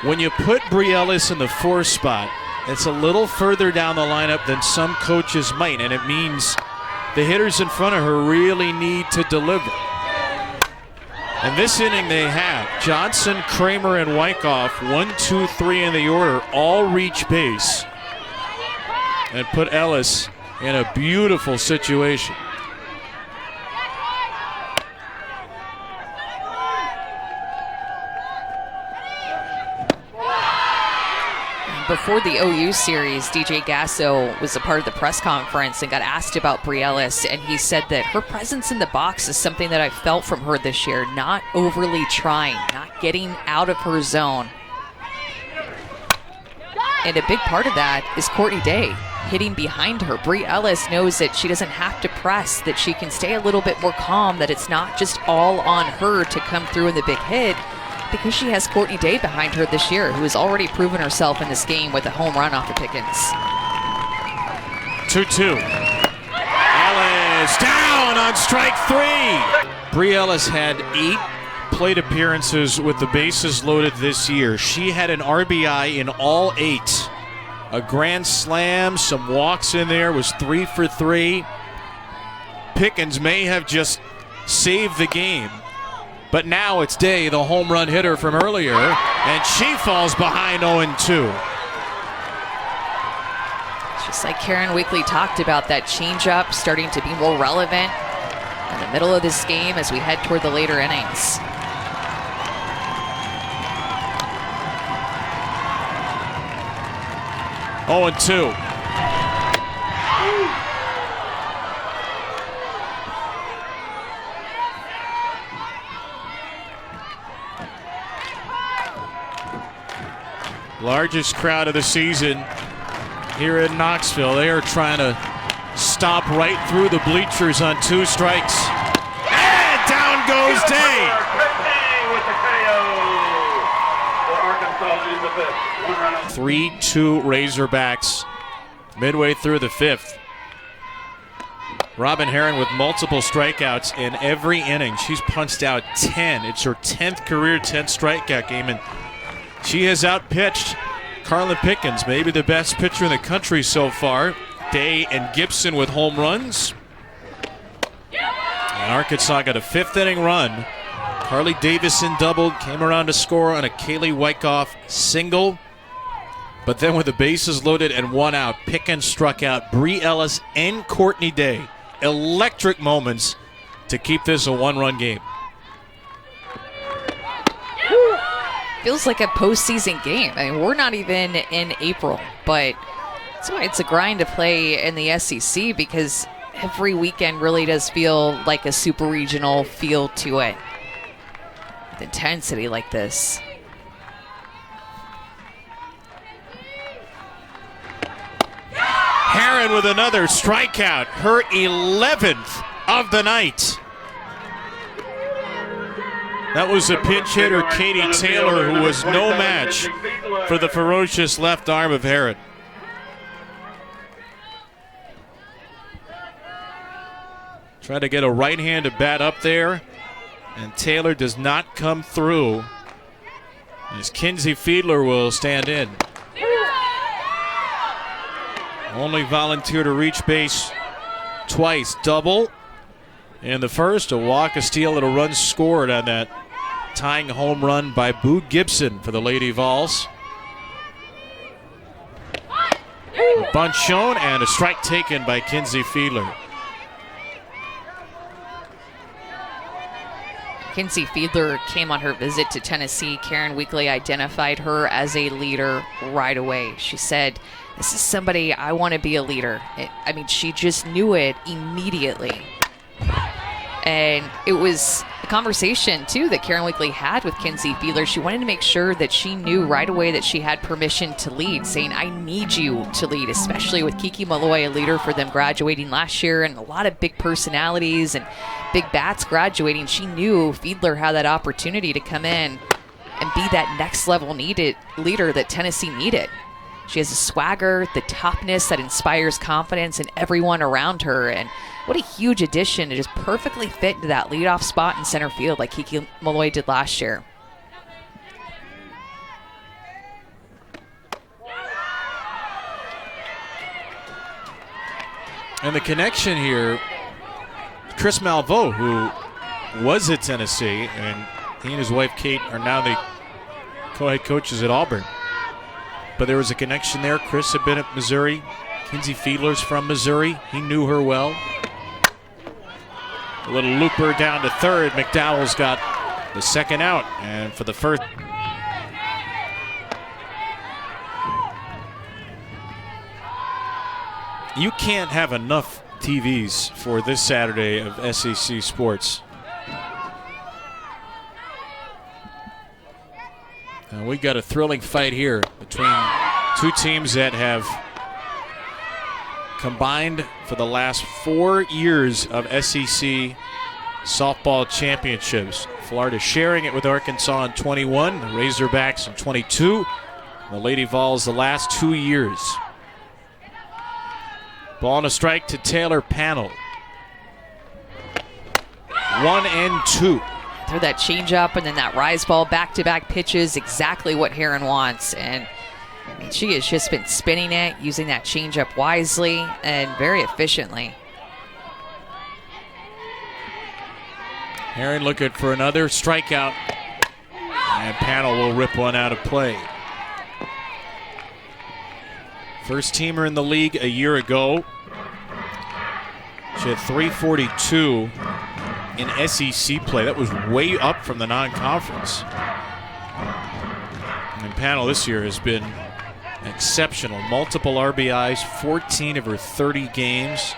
When you put Bri Ellis in the 4 spot It's a little further down the lineup than some coaches might, and it means the hitters in front of her really need to deliver. And this inning they have Johnson, Kramer, and Wyckoff, 1, 2, 3 in the order, all reach base and put Ellis in a beautiful situation. Before the OU series, DJ Gasso was a part of the press conference and got asked about Bri Ellis, and he said that her presence in the box is something that I felt from her this year, not overly trying, not getting out of her zone. And a big part of that is Courtney Day hitting behind her. Bri Ellis knows that she doesn't have to press, that she can stay a little bit more calm, that it's not just all on her to come through in the big hit, because she has Courtney Day behind her this year, who has already proven herself in this game with a home run off of Pickens. 2-2. Ellis down on strike 3. Bri Ellis had 8 plate appearances with the bases loaded this year. She had an RBI in all 8. A grand slam, some walks in there, was 3 for 3. Pickens may have just saved the game. But now it's Day, the home run hitter from earlier, and she falls behind 0-2. Just like Karen Weekly talked about, that changeup starting to be more relevant in the middle of this game as we head toward the later innings. Oh, and 2. Largest crowd of the season here in Knoxville. They are trying to stop right through the bleachers on 2 strikes. And down goes Day. With the KO for Arkansas in the 5th. 1 run out. 3-2 Razorbacks midway through the 5th. Robin Herron with multiple strikeouts in every inning. She's punched out 10. It's her 10th career 10 strikeout game, and she has outpitched Carlin Pickens, maybe the best pitcher in the country so far. Day and Gibson with home runs. And Arkansas got a 5th inning run. Carly Davison doubled, came around to score on a Kaylee Wyckoff single. But then with the bases loaded and 1 out, Pickens struck out Bri Ellis and Courtney Day. Electric moments to keep this a 1-run game. Feels like a postseason game. I mean, we're not even in April, but that's why it's a grind to play in the SEC, because every weekend really does feel like a super regional feel to it. With intensity like this. Herron with another strikeout, her 11th of the night. That was a pinch hitter, Katie Taylor, who was no match for the ferocious left arm of Herron. Try to get a right-handed bat up there, and Taylor does not come through, as Kinsey Fiedler will stand in. Only volunteer to reach base twice. Double in the first, a walk, a steal, and a run scored on that tying home run by Boo Gibson for the Lady Vols. A bunt shown and a strike taken by Kinsey Fiedler. Kinsey Fiedler came on her visit to Tennessee. Karen Weekly identified her as a leader right away. She said, "This is somebody I want to be a leader." I mean, she just knew it immediately. And it was a conversation, too, that Karen Weekly had with Kinsey Fiedler. She wanted to make sure that she knew right away that she had permission to lead, saying, "I need you to lead," especially with Kiki Malloy, a leader for them, graduating last year, and a lot of big personalities and big bats graduating. She knew Fiedler had that opportunity to come in and be that next level needed leader that Tennessee needed. She has a swagger, the toughness that inspires confidence in everyone around her. And what a huge addition to just perfectly fit into that leadoff spot in center field like Kiki Malloy did last year. And the connection here, Chris Malveaux, who was at Tennessee, and he and his wife Kate are now the co-head coaches at Auburn. But there was a connection there. Chris had been at Missouri. Kinsey Fiedler's from Missouri. He knew her well. A little looper down to third. McDowell's got the second out. And for the first... You can't have enough TVs for this Saturday of SEC sports. And we got a thrilling fight here between two teams that have combined for the last 4 years of SEC softball championships. Florida sharing it with Arkansas in 21, the Razorbacks in 22, the Lady Vols the last 2 years. Ball and a strike to Taylor Panel. 1-2. Throw that changeup and then that rise ball, back-to-back pitches, exactly what Herron wants. And I mean, she has just been spinning it, using that changeup wisely and very efficiently. Herron looking for another strikeout. And Panel will rip one out of play. First teamer in the league a year ago. She had 342 in SEC play. That was way up from the non-conference. And Panel this year has been exceptional. Multiple RBIs, 14 of her 30 games.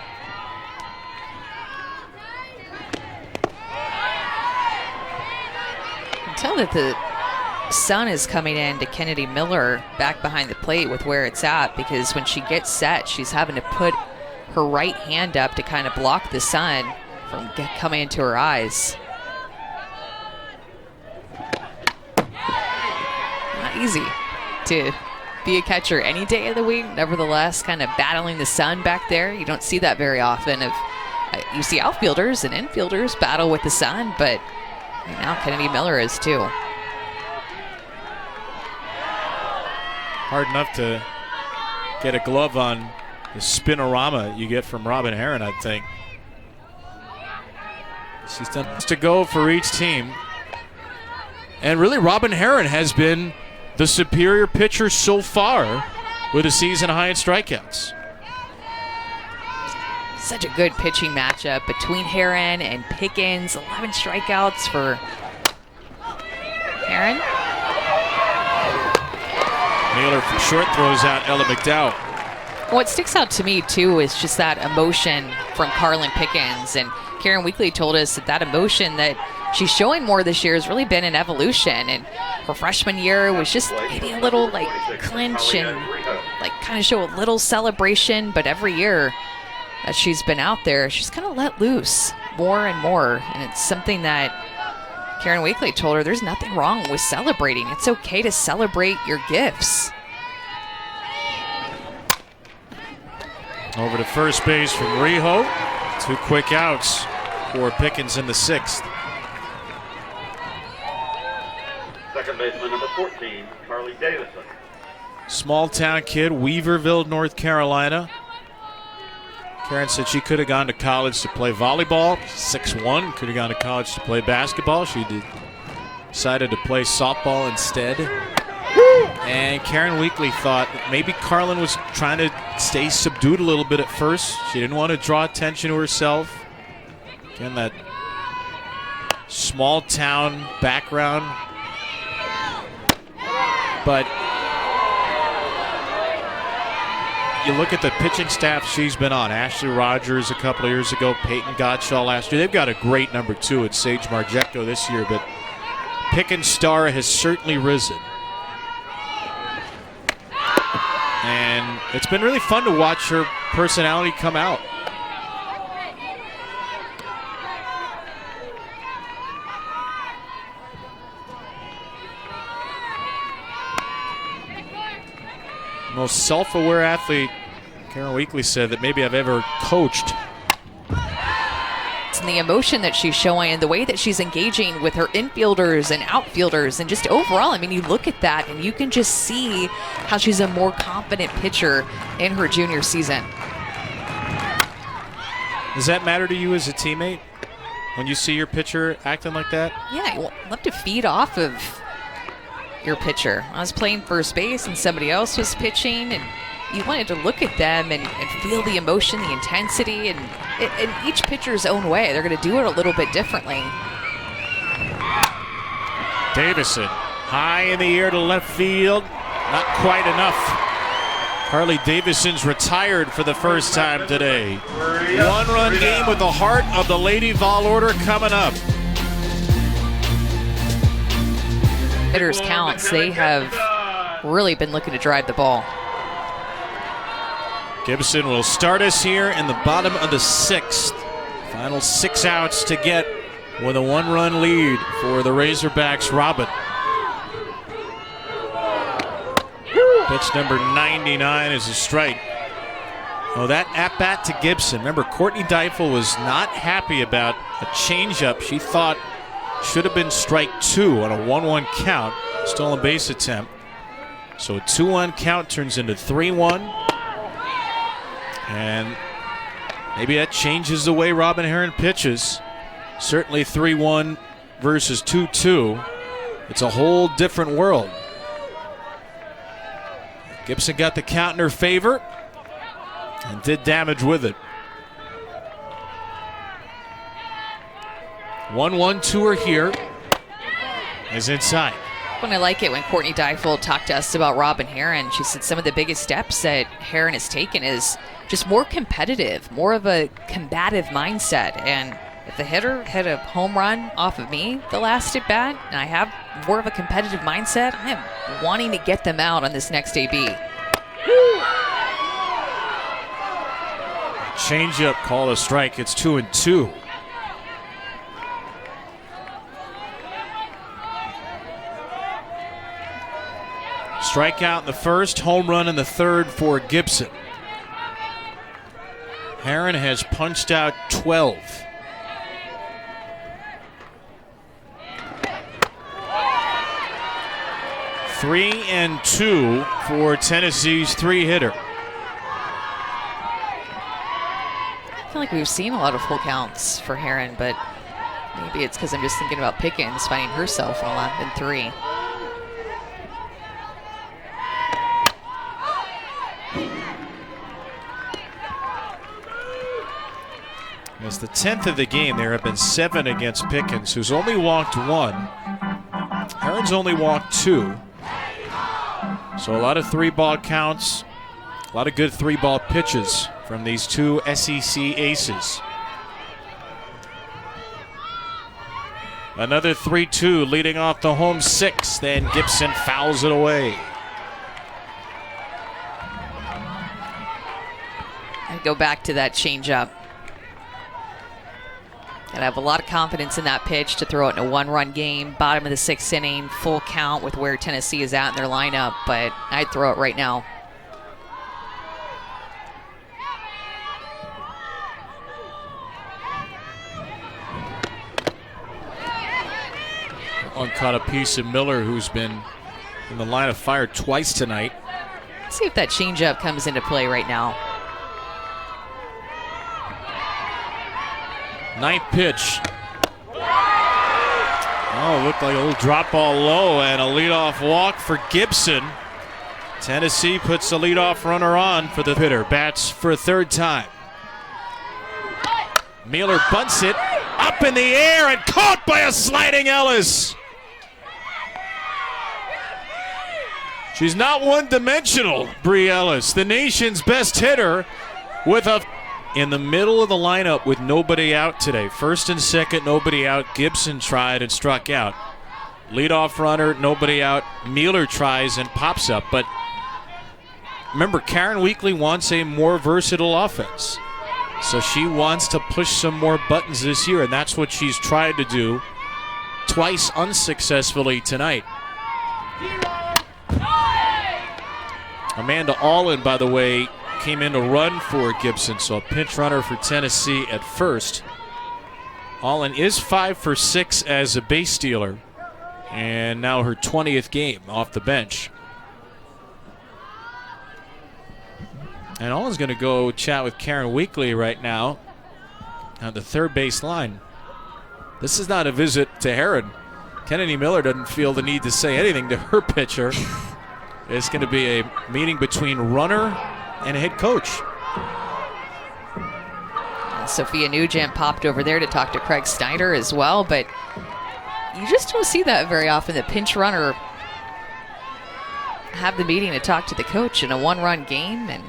You can tell that the sun is coming in to Kennedy Miller back behind the plate with where it's at, because when she gets set, she's having to put her right hand up to kind of block the sun from coming into her eyes. Not easy to be a catcher any day of the week. Nevertheless, kind of battling the sun back there. You don't see that very often. You see outfielders and infielders battle with the sun, but now Kennedy Miller is too. Hard enough to get a glove on the spinorama you get from Robin Herron, I think. She's done to go for each team. And really, Robin Herron has been the superior pitcher so far with a season high in strikeouts. Such a good pitching matchup between Herron and Pickens. 11 strikeouts for Herron. Naylor from short throws out Ella McDowell. What sticks out to me, too, is just that emotion from Carlin Pickens. And Karen Weekly told us that emotion that she's showing more this year has really been an evolution. And her freshman year was just maybe a little like clinch and like kind of show a little celebration. But every year that she's been out there, she's kind of let loose more and more. And it's something that Karen Weekly told her there's nothing wrong with celebrating. It's okay to celebrate your gifts. Over to first base from Rijo. 2 quick outs for Pickens in the 6th. Second baseman number 14, Carly Davison. Small town kid, Weaverville, North Carolina. Karen said she could have gone to college to play volleyball. 6'1", could have gone to college to play basketball. She decided to play softball instead. And Karen Weekly thought that maybe Carlin was trying to stay subdued a little bit at first. She didn't want to draw attention to herself. Again, that small town background. But you look at the pitching staff she's been on. Ashley Rogers a couple of years ago, Peyton Gottschall last year. They've got a great number 2 at Sage Marjecto this year, but Pickens' star has certainly risen. And it's been really fun to watch her personality come out. Most self-aware athlete, Karen Weekly said, that maybe I've ever coached. And the emotion that she's showing and the way that she's engaging with her infielders and outfielders and just overall, I mean, you look at that and you can just see how she's a more confident pitcher in her junior season. Does that matter to you as a teammate when you see your pitcher acting like that? Yeah, you love to feed off of your pitcher. I was playing first base and somebody else was pitching, and you wanted to look at them and feel the emotion, the intensity, and in each pitcher's own way. They're going to do it a little bit differently. Davison, high in the air to left field. Not quite enough. Harley Davison's retired for the first time today. One-run game with the heart of the Lady Vol order coming up. Hitters counts, they have really been looking to drive the ball. Gibson will start us here in the bottom of the 6th. Final 6 outs to get with a one-run lead for the Razorbacks. Robin. Pitch number 99 is a strike. Oh, that at-bat to Gibson. Remember, Courtney Deifel was not happy about a changeup she thought should have been strike 2 on a 1-1 count. Stolen base attempt. So a 2-1 count turns into 3-1. And maybe that changes the way Robin Herron pitches. Certainly 3-1 versus 2-2. It's a whole different world. Gibson got the count in her favor and did damage with it. 1-1 to her here is inside. When I like it when Courtney Deifel talked to us about Robin Herron, she said some of the biggest steps that Herron has taken is just more competitive, more of a combative mindset. And if the hitter hit a home run off of me the last at bat, and I have more of a competitive mindset, I am wanting to get them out on this next AB. Changeup called a strike. It's 2-2. Strikeout in the first, home run in the third for Gibson. Herron has punched out 12. Three and 2 for Tennessee's 3-hitter. I feel like we've seen a lot of full counts for Herron, but maybe it's because I'm just thinking about Pickens finding herself in 11-3. It's the 10th of the game. There have been 7 against Pickens, who's only walked 1. Herron's only walked 2. So a lot of 3-ball counts, a lot of good 3-ball pitches from these two SEC aces. Another 3-2 leading off the home 6. Then Gibson fouls it away. I go back to that changeup. And I have a lot of confidence in that pitch to throw it in a 1-run game, bottom of the 6th inning, full count with where Tennessee is at in their lineup, but I'd throw it right now. On caught a piece of Miller, who's been in the line of fire twice tonight. Let's see if that changeup comes into play right now. 9th pitch. Oh, looked like a little drop ball low and a leadoff walk for Gibson. Tennessee puts the leadoff runner on for the hitter. Bats for a 3rd time. Mueller bunts it up in the air and caught by a sliding Ellis. She's not one-dimensional, Bree Ellis, the nation's best hitter, with a in the middle of the lineup with nobody out today. 1st and 2nd, nobody out. Gibson tried and struck out. Leadoff runner, nobody out. Mueller tries and pops up. But remember, Karen Weekly wants a more versatile offense. So she wants to push some more buttons this year, and that's what she's tried to do twice unsuccessfully tonight. Amanda Allen, by the way, came in to run for Gibson, so a pinch runner for Tennessee at first. Allen is 5 for 6 as a base stealer, and now her 20th game off the bench. And Allen's going to go chat with Karen Weekly right now. on the third base line. This is not a visit to Herron. Kennedy Miller doesn't feel the need to say anything to her pitcher. It's going to be a meeting between runner and head coach. Sophia Nugent popped over there to talk to Craig Snyder as well, but you just don't see that very often. The pinch runner have the meeting to talk to the coach in a one-run game and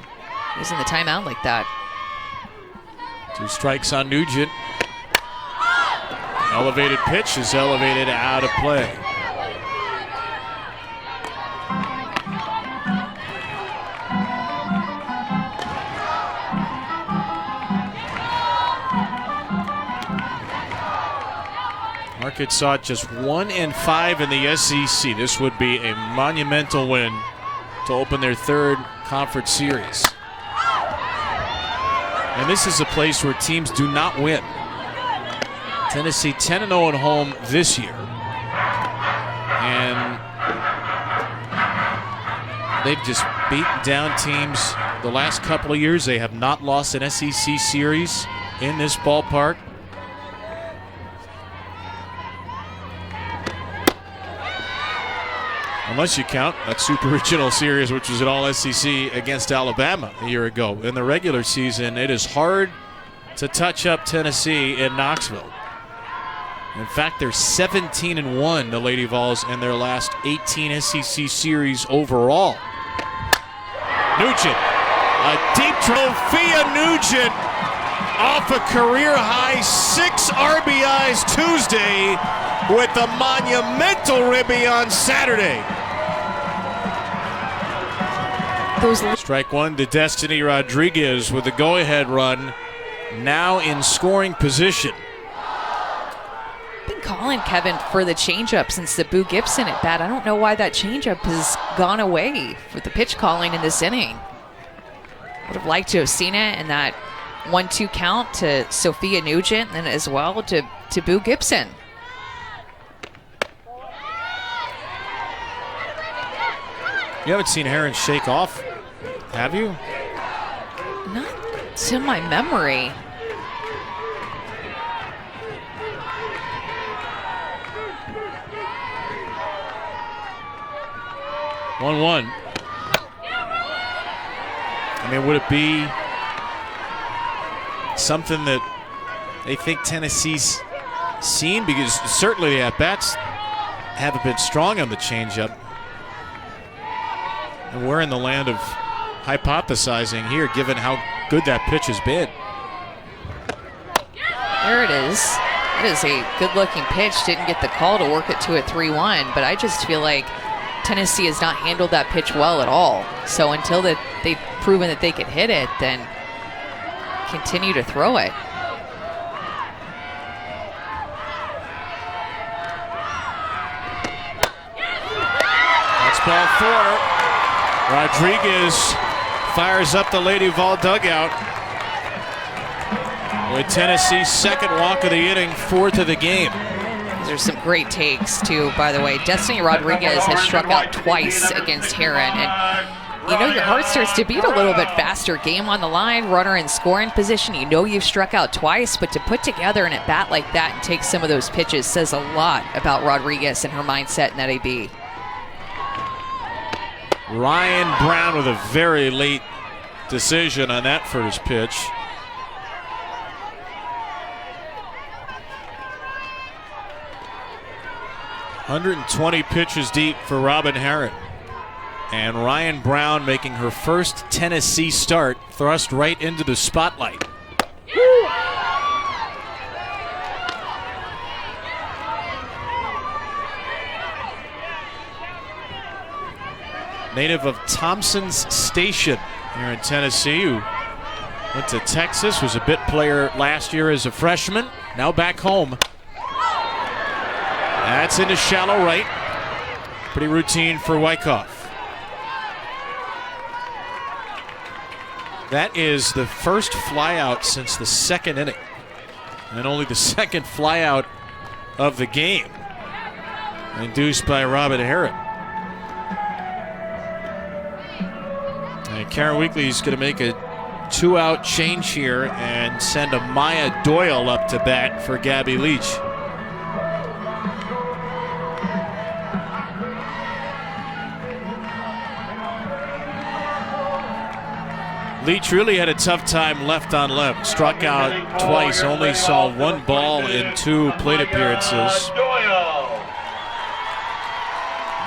using the timeout like that. 2 strikes on Nugent. Elevated pitch is elevated out of play. Marquette saw just 1-5 in the SEC. This would be a monumental win to open their third conference series. And this is a place where teams do not win. Tennessee 10-0 at home this year. And they've just beaten down teams the last couple of years. They have not lost an SEC series in this ballpark. Unless you count that Super Regional Series, which was an all-SEC against Alabama a year ago. In the regular season, it is hard to touch up Tennessee in Knoxville. In fact, they're 17-1, the Lady Vols, in their last 18 SEC series overall. Nugent, a deep Sophia Nugent off a career-high 6 RBIs Tuesday with a monumental ribby on Saturday. Strike 1 to Destiny Rodriguez with the go-ahead run, now in scoring position. Been calling Kevin for the changeup since the Boo Gibson at bat. I don't know why that changeup has gone away with the pitch calling in this inning. Would have liked to have seen it in that 1-2 count to Sophia Nugent and then as well to Boo Gibson. You haven't seen Herron shake off, have you? Not to my memory. One. I mean, would it be something that they think Tennessee's seen? Because certainly the at-bats haven't been strong on the changeup. And we're in the land of hypothesizing here, given how good that pitch has been. There it is. It is a good-looking pitch. Didn't get the call to work it to a 3-1, but I just feel like Tennessee has not handled that pitch well at all. So until they've proven that they can hit it, then continue to throw it. That's ball 4. Rodriguez fires up the Lady Vol dugout with Tennessee's second walk of the inning, 4th of the game. There's some great takes, too, by the way. Destiny Rodriguez has struck out twice against Herron. And, you know, your heart starts to beat a little bit faster. Game on the line, runner in scoring position. You know you've struck out twice, but to put together an at-bat like that and take some of those pitches says a lot about Rodriguez and her mindset in that AB. Ryan Brown with a very late decision on that first pitch. .120 pitches deep for Robin Herron. And Ryan Brown making her first Tennessee start, thrust right into the spotlight. Native of Thompson's Station here in Tennessee, who went to Texas, was a bit player last year as a freshman, now back home. That's into shallow right. Pretty routine for Wyckoff. That is the first flyout since the second inning, and only the second flyout of the game, induced by Robin Herron. And Karen Weekly is going to make a 2-out change here and send a Maya Doyle up to bat for Gabby Leach. Leach really had a tough time left on left. Struck out twice, only saw 1 ball in 2 plate appearances.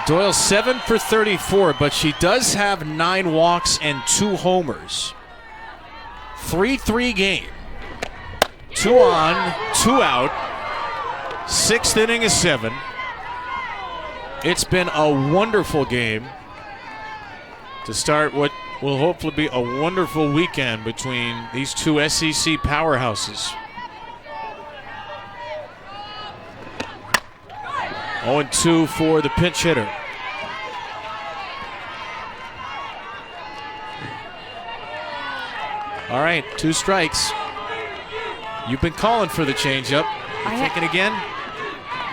Doyle 7 for 34, but she does have 9 walks and 2 homers. 3-3 game. 2 on, 2 out. 6th inning of 7. It's been a wonderful game to start what will hopefully be a wonderful weekend between these 2 SEC powerhouses. 0-2 for the pinch hitter. All right, 2 strikes. You've been calling for the changeup. You thinking again?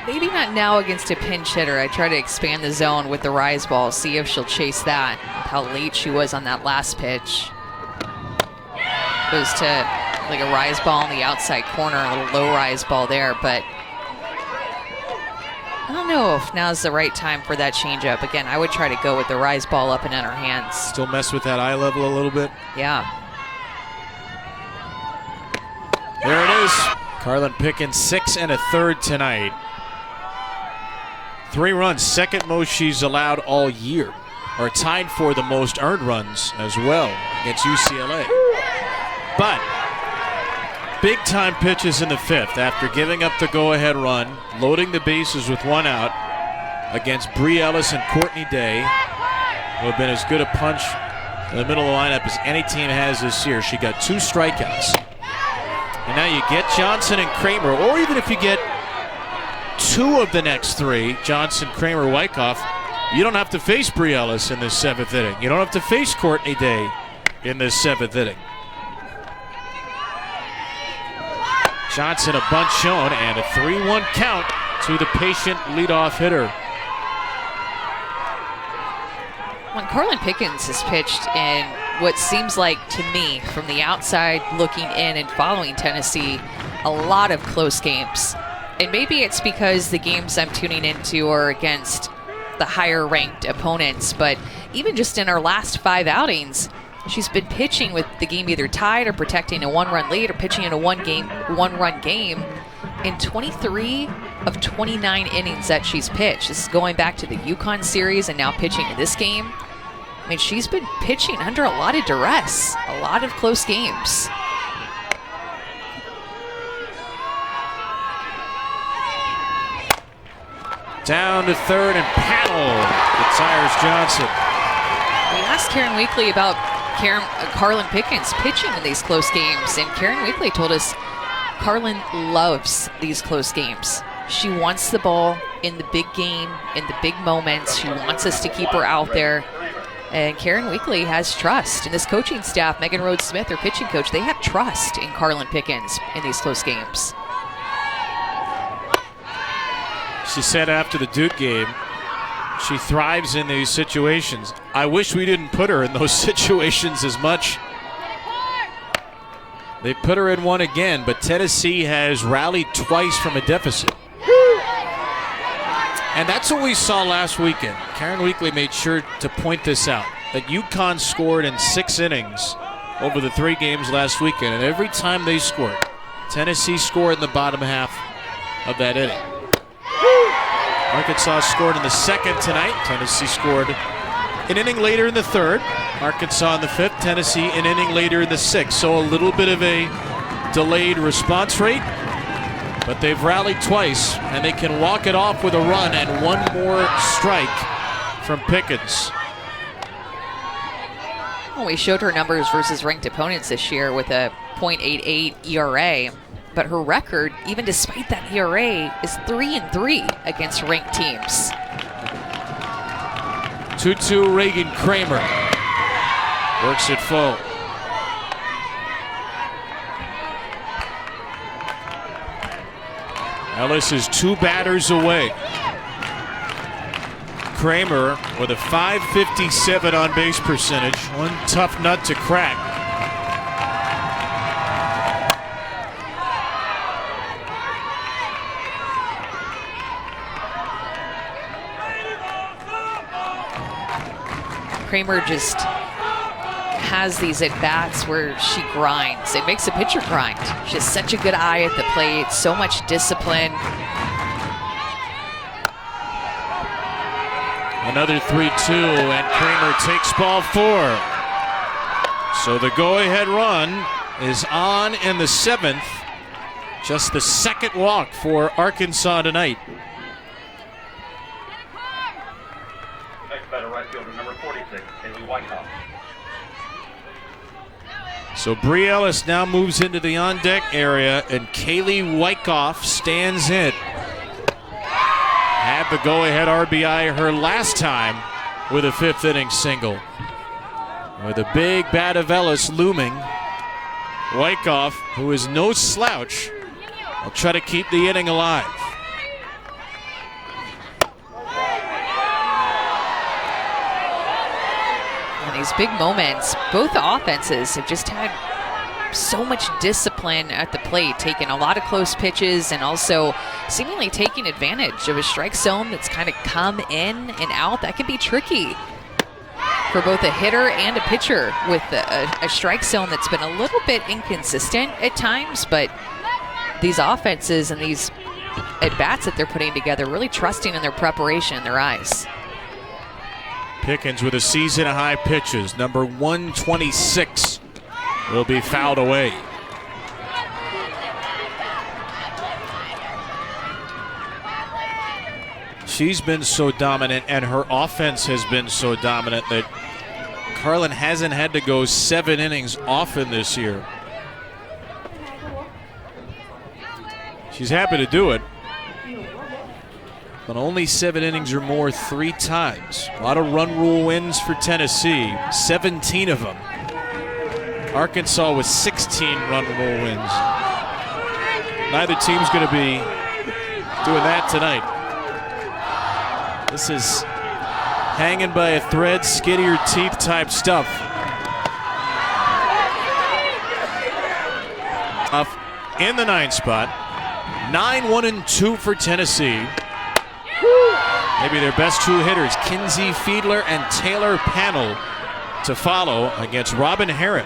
Maybe not now against a pinch hitter. I try to expand the zone with the rise ball, see if she'll chase that. How late she was on that last pitch. Goes to like a rise ball in the outside corner, a little low rise ball there, but I don't know if now's the right time for that changeup. Again, I would try to go with the rise ball up and in her hands. Still mess with that eye level a little bit? Yeah. There it is. Carlin Pickens 6 1/3 tonight. 3 runs, second most she's allowed all year, or tied for the most earned runs as well against UCLA. But big time pitches in the 5th after giving up the go-ahead run, loading the bases with 1 out against Bree Ellis and Courtney Day, who have been as good a punch in the middle of the lineup as any team has this year. She got 2 strikeouts. And now you get Johnson and Kramer, or even if you get 2 of the next 3, Johnson, Kramer, Wyckoff, you don't have to face Bree Ellis in this 7th inning. You don't have to face Courtney Day in this 7th inning. Johnson, a bunt shown, and a 3-1 count to the patient leadoff hitter. When Carlin Pickens has pitched in what seems like, to me, from the outside looking in and following Tennessee, a lot of close games. And maybe it's because the games I'm tuning into are against the higher ranked opponents, but even just in our last 5 outings, she's been pitching with the game either tied or protecting a 1-run lead or pitching in a 1-run game in 23 of 29 innings that she's pitched. This is going back to the UConn series and now pitching in this game. I mean, she's been pitching under a lot of duress, a lot of close games. Down to 3rd and Panel retires Johnson. We asked Karen Weekly about Carlin Pickens pitching in these close games, and Karen Weekly told us Carlin loves these close games. She wants the ball in the big game, in the big moments. She wants us to keep her out there. And Karen Weekly has trust. And this coaching staff, Megan Rhodes-Smith, her pitching coach, they have trust in Carlin Pickens in these close games. She said after the Duke game, she thrives in these situations. I wish we didn't put her in those situations as much. They put her in one again, but Tennessee has rallied twice from a deficit. And that's what we saw last weekend. Karen Weekly made sure to point this out, that UConn scored in 6 innings over the 3 games last weekend, and every time they scored, Tennessee scored in the bottom half of that inning. Arkansas scored in the 2nd tonight. Tennessee scored an inning later in the 3rd. Arkansas in the 5th. Tennessee an inning later in the 6th. So a little bit of a delayed response rate, but they've rallied twice, and they can walk it off with a run and 1 more strike from Pickens. Well, we showed her numbers versus ranked opponents this year with a .88 ERA. But her record, even despite that ERA, is 3-3 against ranked teams. 2-2 Reagan Kramer. Works it full. Ellis is 2 batters away. Kramer with a .557 on base percentage. One tough nut to crack. Kramer just has these at-bats where she grinds. It makes a pitcher grind. She has such a good eye at the plate, so much discipline. Another 3-2, and Kramer takes ball 4. So the go-ahead run is on in the 7th. Just the second walk for Arkansas tonight. Next batter, right fielder, number 46, Kaylee Whitehouse. So Bree Ellis now moves into the on-deck area, and Kaylee Wyckoff stands in. Had the go-ahead RBI her last time with a 5th inning single. With a big bat of Ellis looming, Wyckoff, who is no slouch, will try to keep the inning alive. And these big moments, both offenses have just had so much discipline at the plate, taking a lot of close pitches and also seemingly taking advantage of a strike zone that's kind of come in and out. That can be tricky for both a hitter and a pitcher with a strike zone that's been a little bit inconsistent at times, but these offenses and these at-bats that they're putting together, really trusting in their preparation and their eyes. Pickens with a season-high pitches. Number 126 will be fouled away. She's been so dominant, and her offense has been so dominant that Carlin hasn't had to go 7 innings often this year. She's happy to do it, but only 7 innings or more 3 times. A lot of run rule wins for Tennessee, 17 of them. Arkansas with 16 run rule wins. Neither team's going to be doing that tonight. This is hanging by a thread, skin of your teeth type stuff. In the 9th spot, 9-1-2 for Tennessee. Maybe their best 2 hitters, Kinsey Fiedler and Taylor Pannell, to follow against Robin Herron,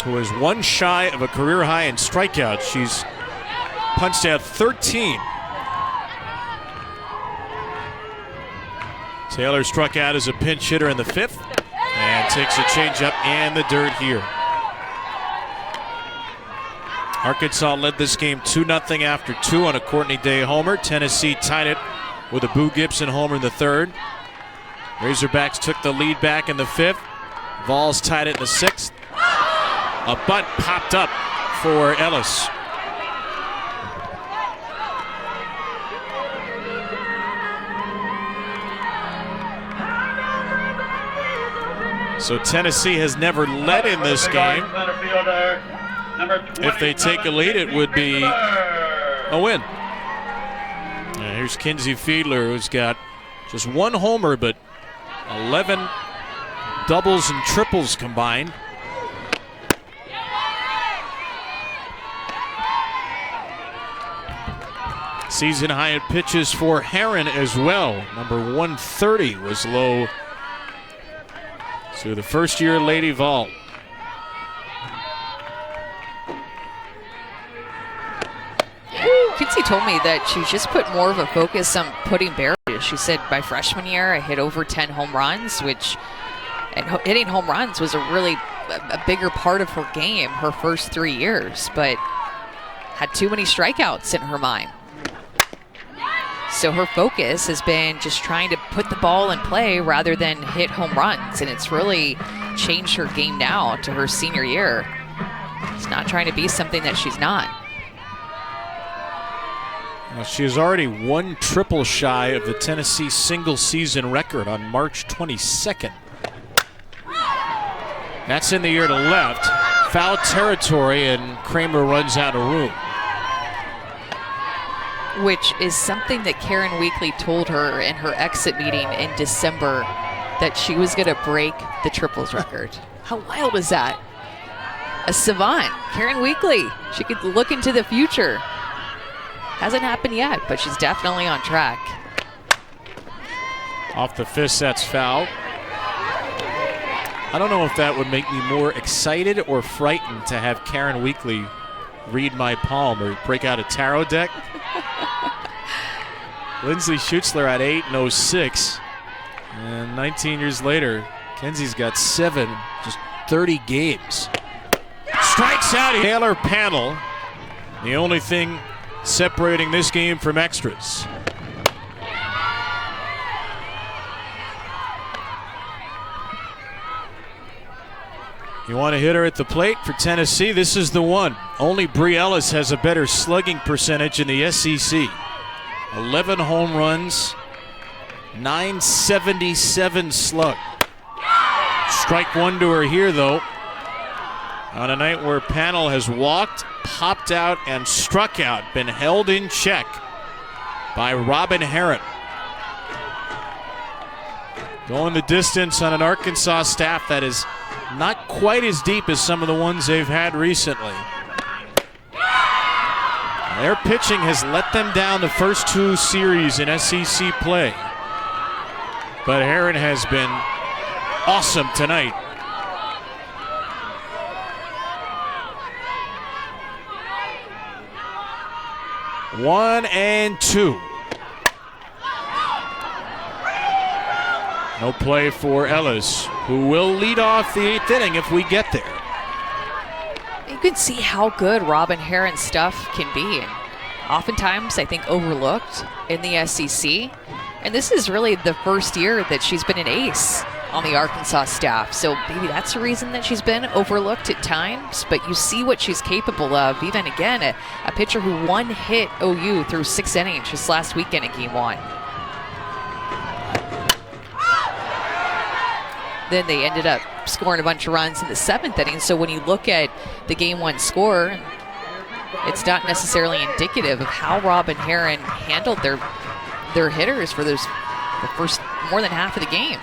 who is 1 shy of a career high in strikeouts. She's punched out 13. Taylor struck out as a pinch hitter in the 5th and takes a changeup in the dirt here. Arkansas led this game 2-0 after 2 on a Courtney Day homer. Tennessee tied it with a Boo Gibson homer in the 3rd. Razorbacks took the lead back in the 5th. Vols tied it in the 6th. A bunt popped up for Ellis. So Tennessee has never led in this game. If they take a lead, it would be a win. And here's Kinsey Fiedler, who's got just 1 homer, but 11 doubles and triples combined. Season high in pitches for Herron as well. Number 130 was low to the first-year Lady Vol. Kinsey told me that she just put more of a focus on putting barriers. She said, my freshman year, I hit over 10 home runs, and hitting home runs was a bigger part of her game her first 3 years, but had too many strikeouts in her mind. So her focus has been just trying to put the ball in play rather than hit home runs, and it's really changed her game now to her senior year. She's not trying to be something that she's not. Well, she is already 1 triple shy of the Tennessee single-season record on March 22nd. That's in the air to left. Foul territory, and Kramer runs out of room. Which is something that Karen Weekly told her in her exit meeting in December, that she was going to break the triples record. How wild is that? A savant, Karen Weekly. She could look into the future. Hasn't happened yet, but she's definitely on track. Off the fist, that's foul. I don't know if that would make me more excited or frightened to have Karen Weekly read my palm or break out a tarot deck. Lindsley Schutzler at 8.06. And 19 years later, Kenzie's got 7, just 30 games. Strikes out Taylor panel. The only thing separating this game from extras. You want to hit her at the plate for Tennessee? This is the one. Only Bree Ellis has a better slugging percentage in the SEC. 11 home runs, 977 slug. Strike one to her here, though, on a night where Panel has walked, popped out, and struck out, been held in check by Robin Herron. Going the distance on an Arkansas staff that is not quite as deep as some of the ones they've had recently. Their pitching has let them down the first 2 series in SEC play. But Herron has been awesome tonight. One and two. No play for Ellis, who will lead off the 8th inning if we get there. You can see how good Robin Herron's stuff can be. And oftentimes, I think, overlooked in the SEC. And this is really the first year that she's been an ace on the Arkansas staff. So maybe that's the reason that she's been overlooked at times. But you see what she's capable of. Even, again, a pitcher who one-hit OU through 6 innings just last weekend in Game 1. Then they ended up scoring a bunch of runs in the 7th inning. So when you look at the Game 1 score, it's not necessarily indicative of how Robin Herron handled their hitters for the first more than half of the game.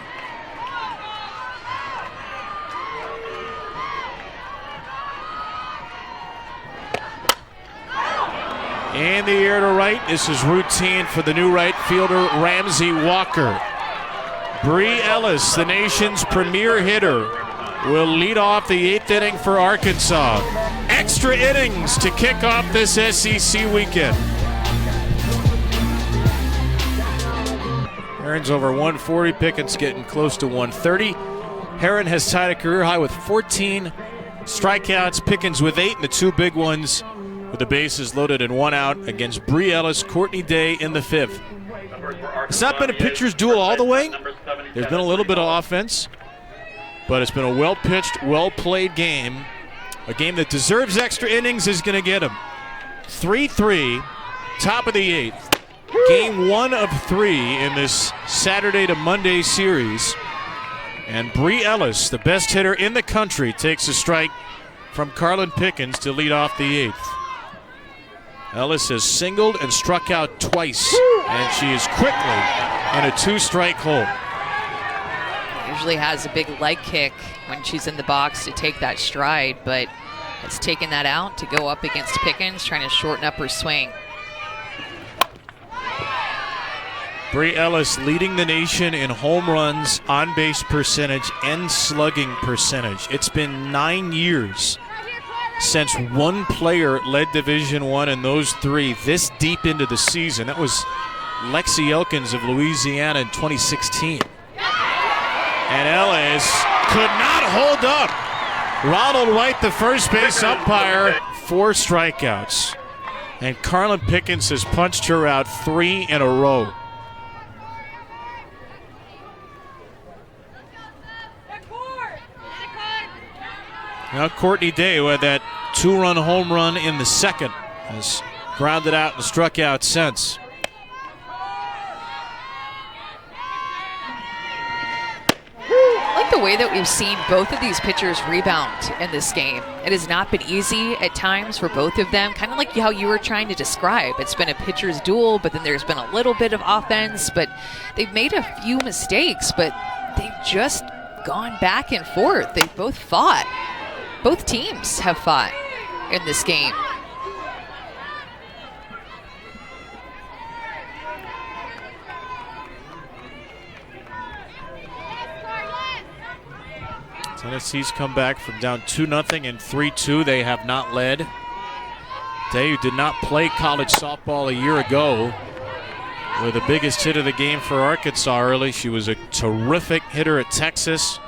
In the air to right, this is routine for the new right fielder, Ramsey Walker. Bree Ellis, the nation's premier hitter, will lead off the 8th inning for Arkansas. Extra innings to kick off this SEC weekend. Herron's over 140, Pickens getting close to 130. Herron has tied a career high with 14 strikeouts, Pickens with 8, and the 2 big ones with the bases loaded and 1 out against Bree Ellis, Courtney Day in the 5th. It's not been a pitcher's duel all the way. There's been a little bit of offense, but it's been a well-pitched, well-played game. A game that deserves extra innings is going to get them. 3-3, top of the 8th. Game 1 of 3 in this Saturday to Monday series. And Bree Ellis, the best hitter in the country, takes a strike from Carlin Pickens to lead off the 8th. Ellis has singled and struck out twice, and she is quickly in a 2-strike hole. Usually has a big leg kick when she's in the box to take that stride, but has taken that out to go up against Pickens, trying to shorten up her swing. Bree Ellis leading the nation in home runs, on-base percentage, and slugging percentage. It's been 9 years since one player led Division I, and those 3 this deep into the season. That was Lexi Elkins of Louisiana in 2016. And Ellis could not hold up. Ronald White, the first base umpire, 4 strikeouts. And Carlin Pickens has punched her out 3 in a row. Now Courtney Day, who had that 2-run home run in the 2nd, has grounded out and struck out since. I like the way that we've seen both of these pitchers rebound in this game. It has not been easy at times for both of them, kind of like how you were trying to describe. It's been a pitcher's duel, but then there's been a little bit of offense, but they've made a few mistakes, but they've just gone back and forth. They've both fought. Both teams have fought in this game. Tennessee's come back from down 2-0 and 3-2. They have not led. Day, who did not play college softball a year ago, with the biggest hit of the game for Arkansas early. She was a terrific hitter at Texas.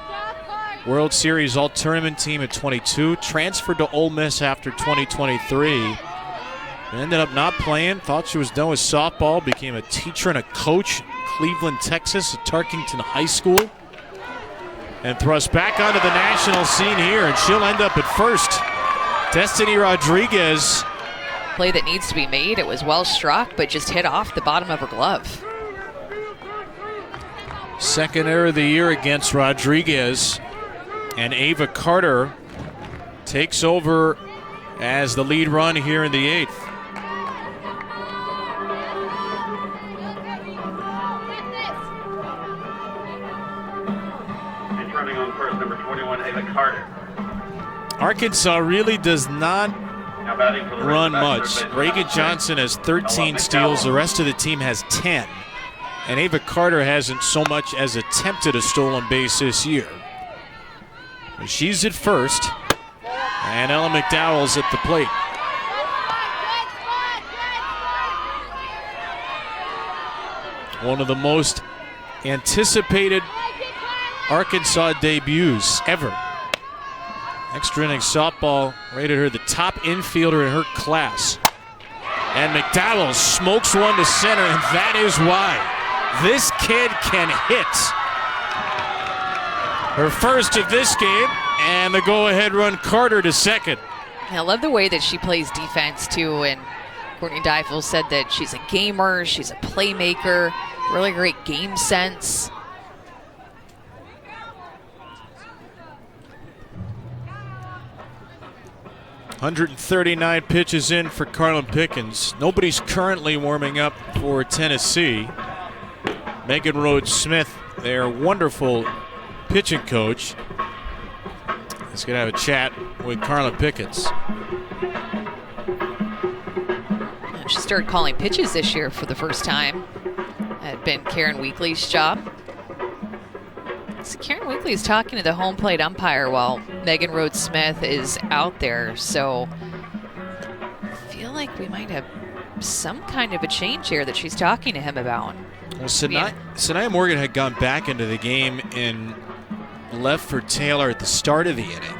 World Series All-Tournament team at 22. Transferred to Ole Miss after 2023. Ended up not playing. Thought she was done with softball. Became a teacher and a coach in Cleveland, Texas at Tarkington High School. And thrust back onto the national scene here, and she'll end up at first. Destiny Rodriguez. Play that needs to be made. It was well struck, but just hit off the bottom of her glove. Second error of the year against Rodriguez. And Ava Carter takes over as the lead run here in the 8th. He's running on first, number 21, Ava Carter. Arkansas really does not Now batting for the run Razorbacks, much. third base, Reagan Johnson has 13 steals. The rest of the team has 10. And Ava Carter hasn't so much as attempted a stolen base this year. She's at first. And Ella McDowell's at the plate. One of the most anticipated Arkansas debuts ever. Extra inning softball rated her the top infielder in her class. And McDowell smokes one to center, and that is why this kid can hit. Her first of this game, and the go-ahead run Carter to second. I love the way that she plays defense, too, and Courtney Deifel said that she's a gamer, she's a playmaker, really great game sense. .139 pitches in for Carlin Pickens. Nobody's currently warming up for Tennessee. Megan Rhodes Smith, their wonderful pitching coach, is going to have a chat with Carlin Pickens. She started calling pitches this year for the first time. That had been Karen Weekly's job. So Karen Weekly is talking to the home plate umpire while Megan Rhodes Smith is out there. So I feel like we might have some kind of a change here that she's talking to him about. Well, Sanaya Morgan had gone back into the game and left for Taylor at the start of the inning.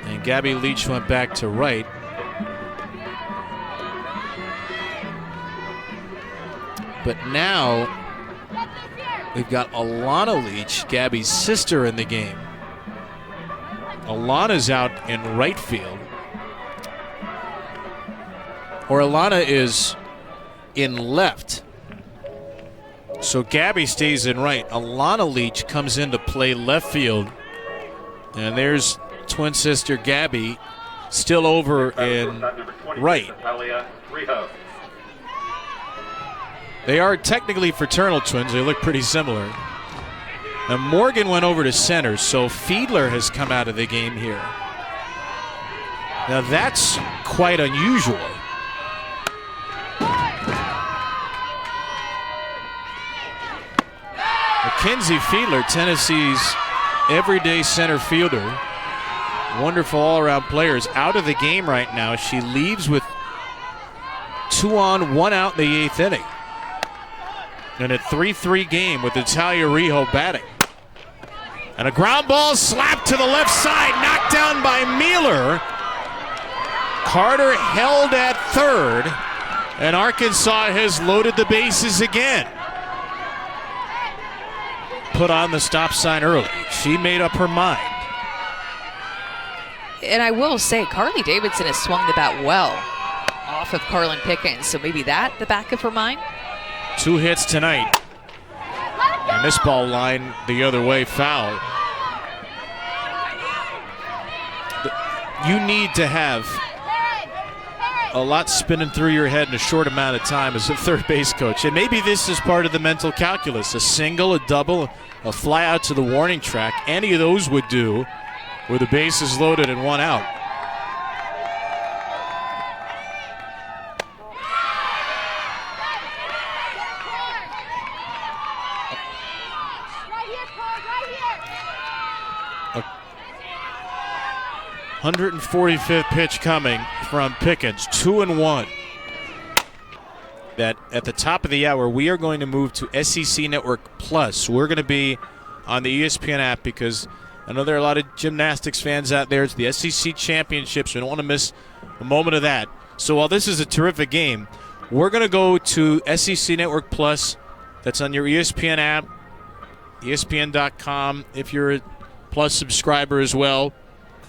And Gabby Leach went back to right. But now we've got Alana Leach, Gabby's sister, in the game. Alana's out in right field. Or Alana is in left. So Gabby stays in right. Alana Leach comes in to play left field. And there's twin sister Gabby still over in right. They are technically fraternal twins. They look pretty similar. Now Morgan went over to center, so Fiedler has come out of the game here. Now that's quite unusual. Mackenzie Fiedler, Tennessee's everyday center fielder, wonderful all-around player, is out of the game right now. She leaves with 2 on, 1 out in the 8th inning. In a 3-3 game with Natalia Rijo batting. And a ground ball slapped to the left side, knocked down by Mueller. Carter held at third, and Arkansas has loaded the bases again. Put on the stop sign early. She made up her mind. And I will say, Carly Davidson has swung the bat well off of Carlin Pickens, so maybe that the back of her mind. 2 hits tonight. And this ball line the other way, foul. You need to have a lot spinning through your head in a short amount of time as a third base coach. And maybe this is part of the mental calculus. A single, a double, a fly out to the warning track. Any of those would do with the bases loaded and 1 out. A 145th pitch coming from Pickens, 2-1. That at the top of the hour, we are going to move to SEC Network Plus. We're going to be on the ESPN app because I know there are a lot of gymnastics fans out there. It's the SEC Championships. We don't want to miss a moment of that. So while this is a terrific game, we're going to go to SEC Network Plus. That's on your ESPN app, ESPN.com, if you're a Plus subscriber as well.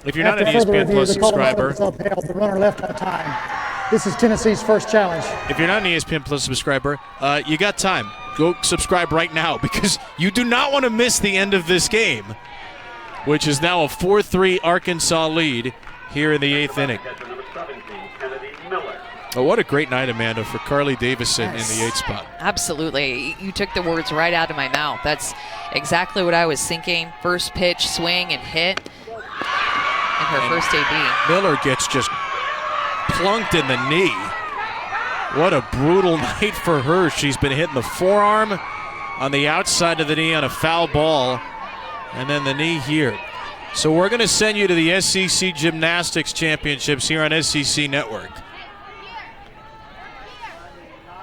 If you're not an ESPN Plus subscriber, the runner left on time. This is Tennessee's first challenge. If you're not an ESPN Plus subscriber, you got time. Go subscribe right now because you do not want to miss the end of this game, which is now a 4-3 Arkansas lead here in the 8th inning. Oh, what a great night, Amanda, for Carly Davison in the 8th spot. Absolutely. You took the words right out of my mouth. That's exactly what I was thinking. First pitch, swing, and hit. And her first AB. Miller gets just plunked in the knee. What a brutal night for her. She's been hitting the forearm on the outside of the knee on a foul ball, and then the knee here. So we're going to send you to the SEC Gymnastics Championships here on SEC Network.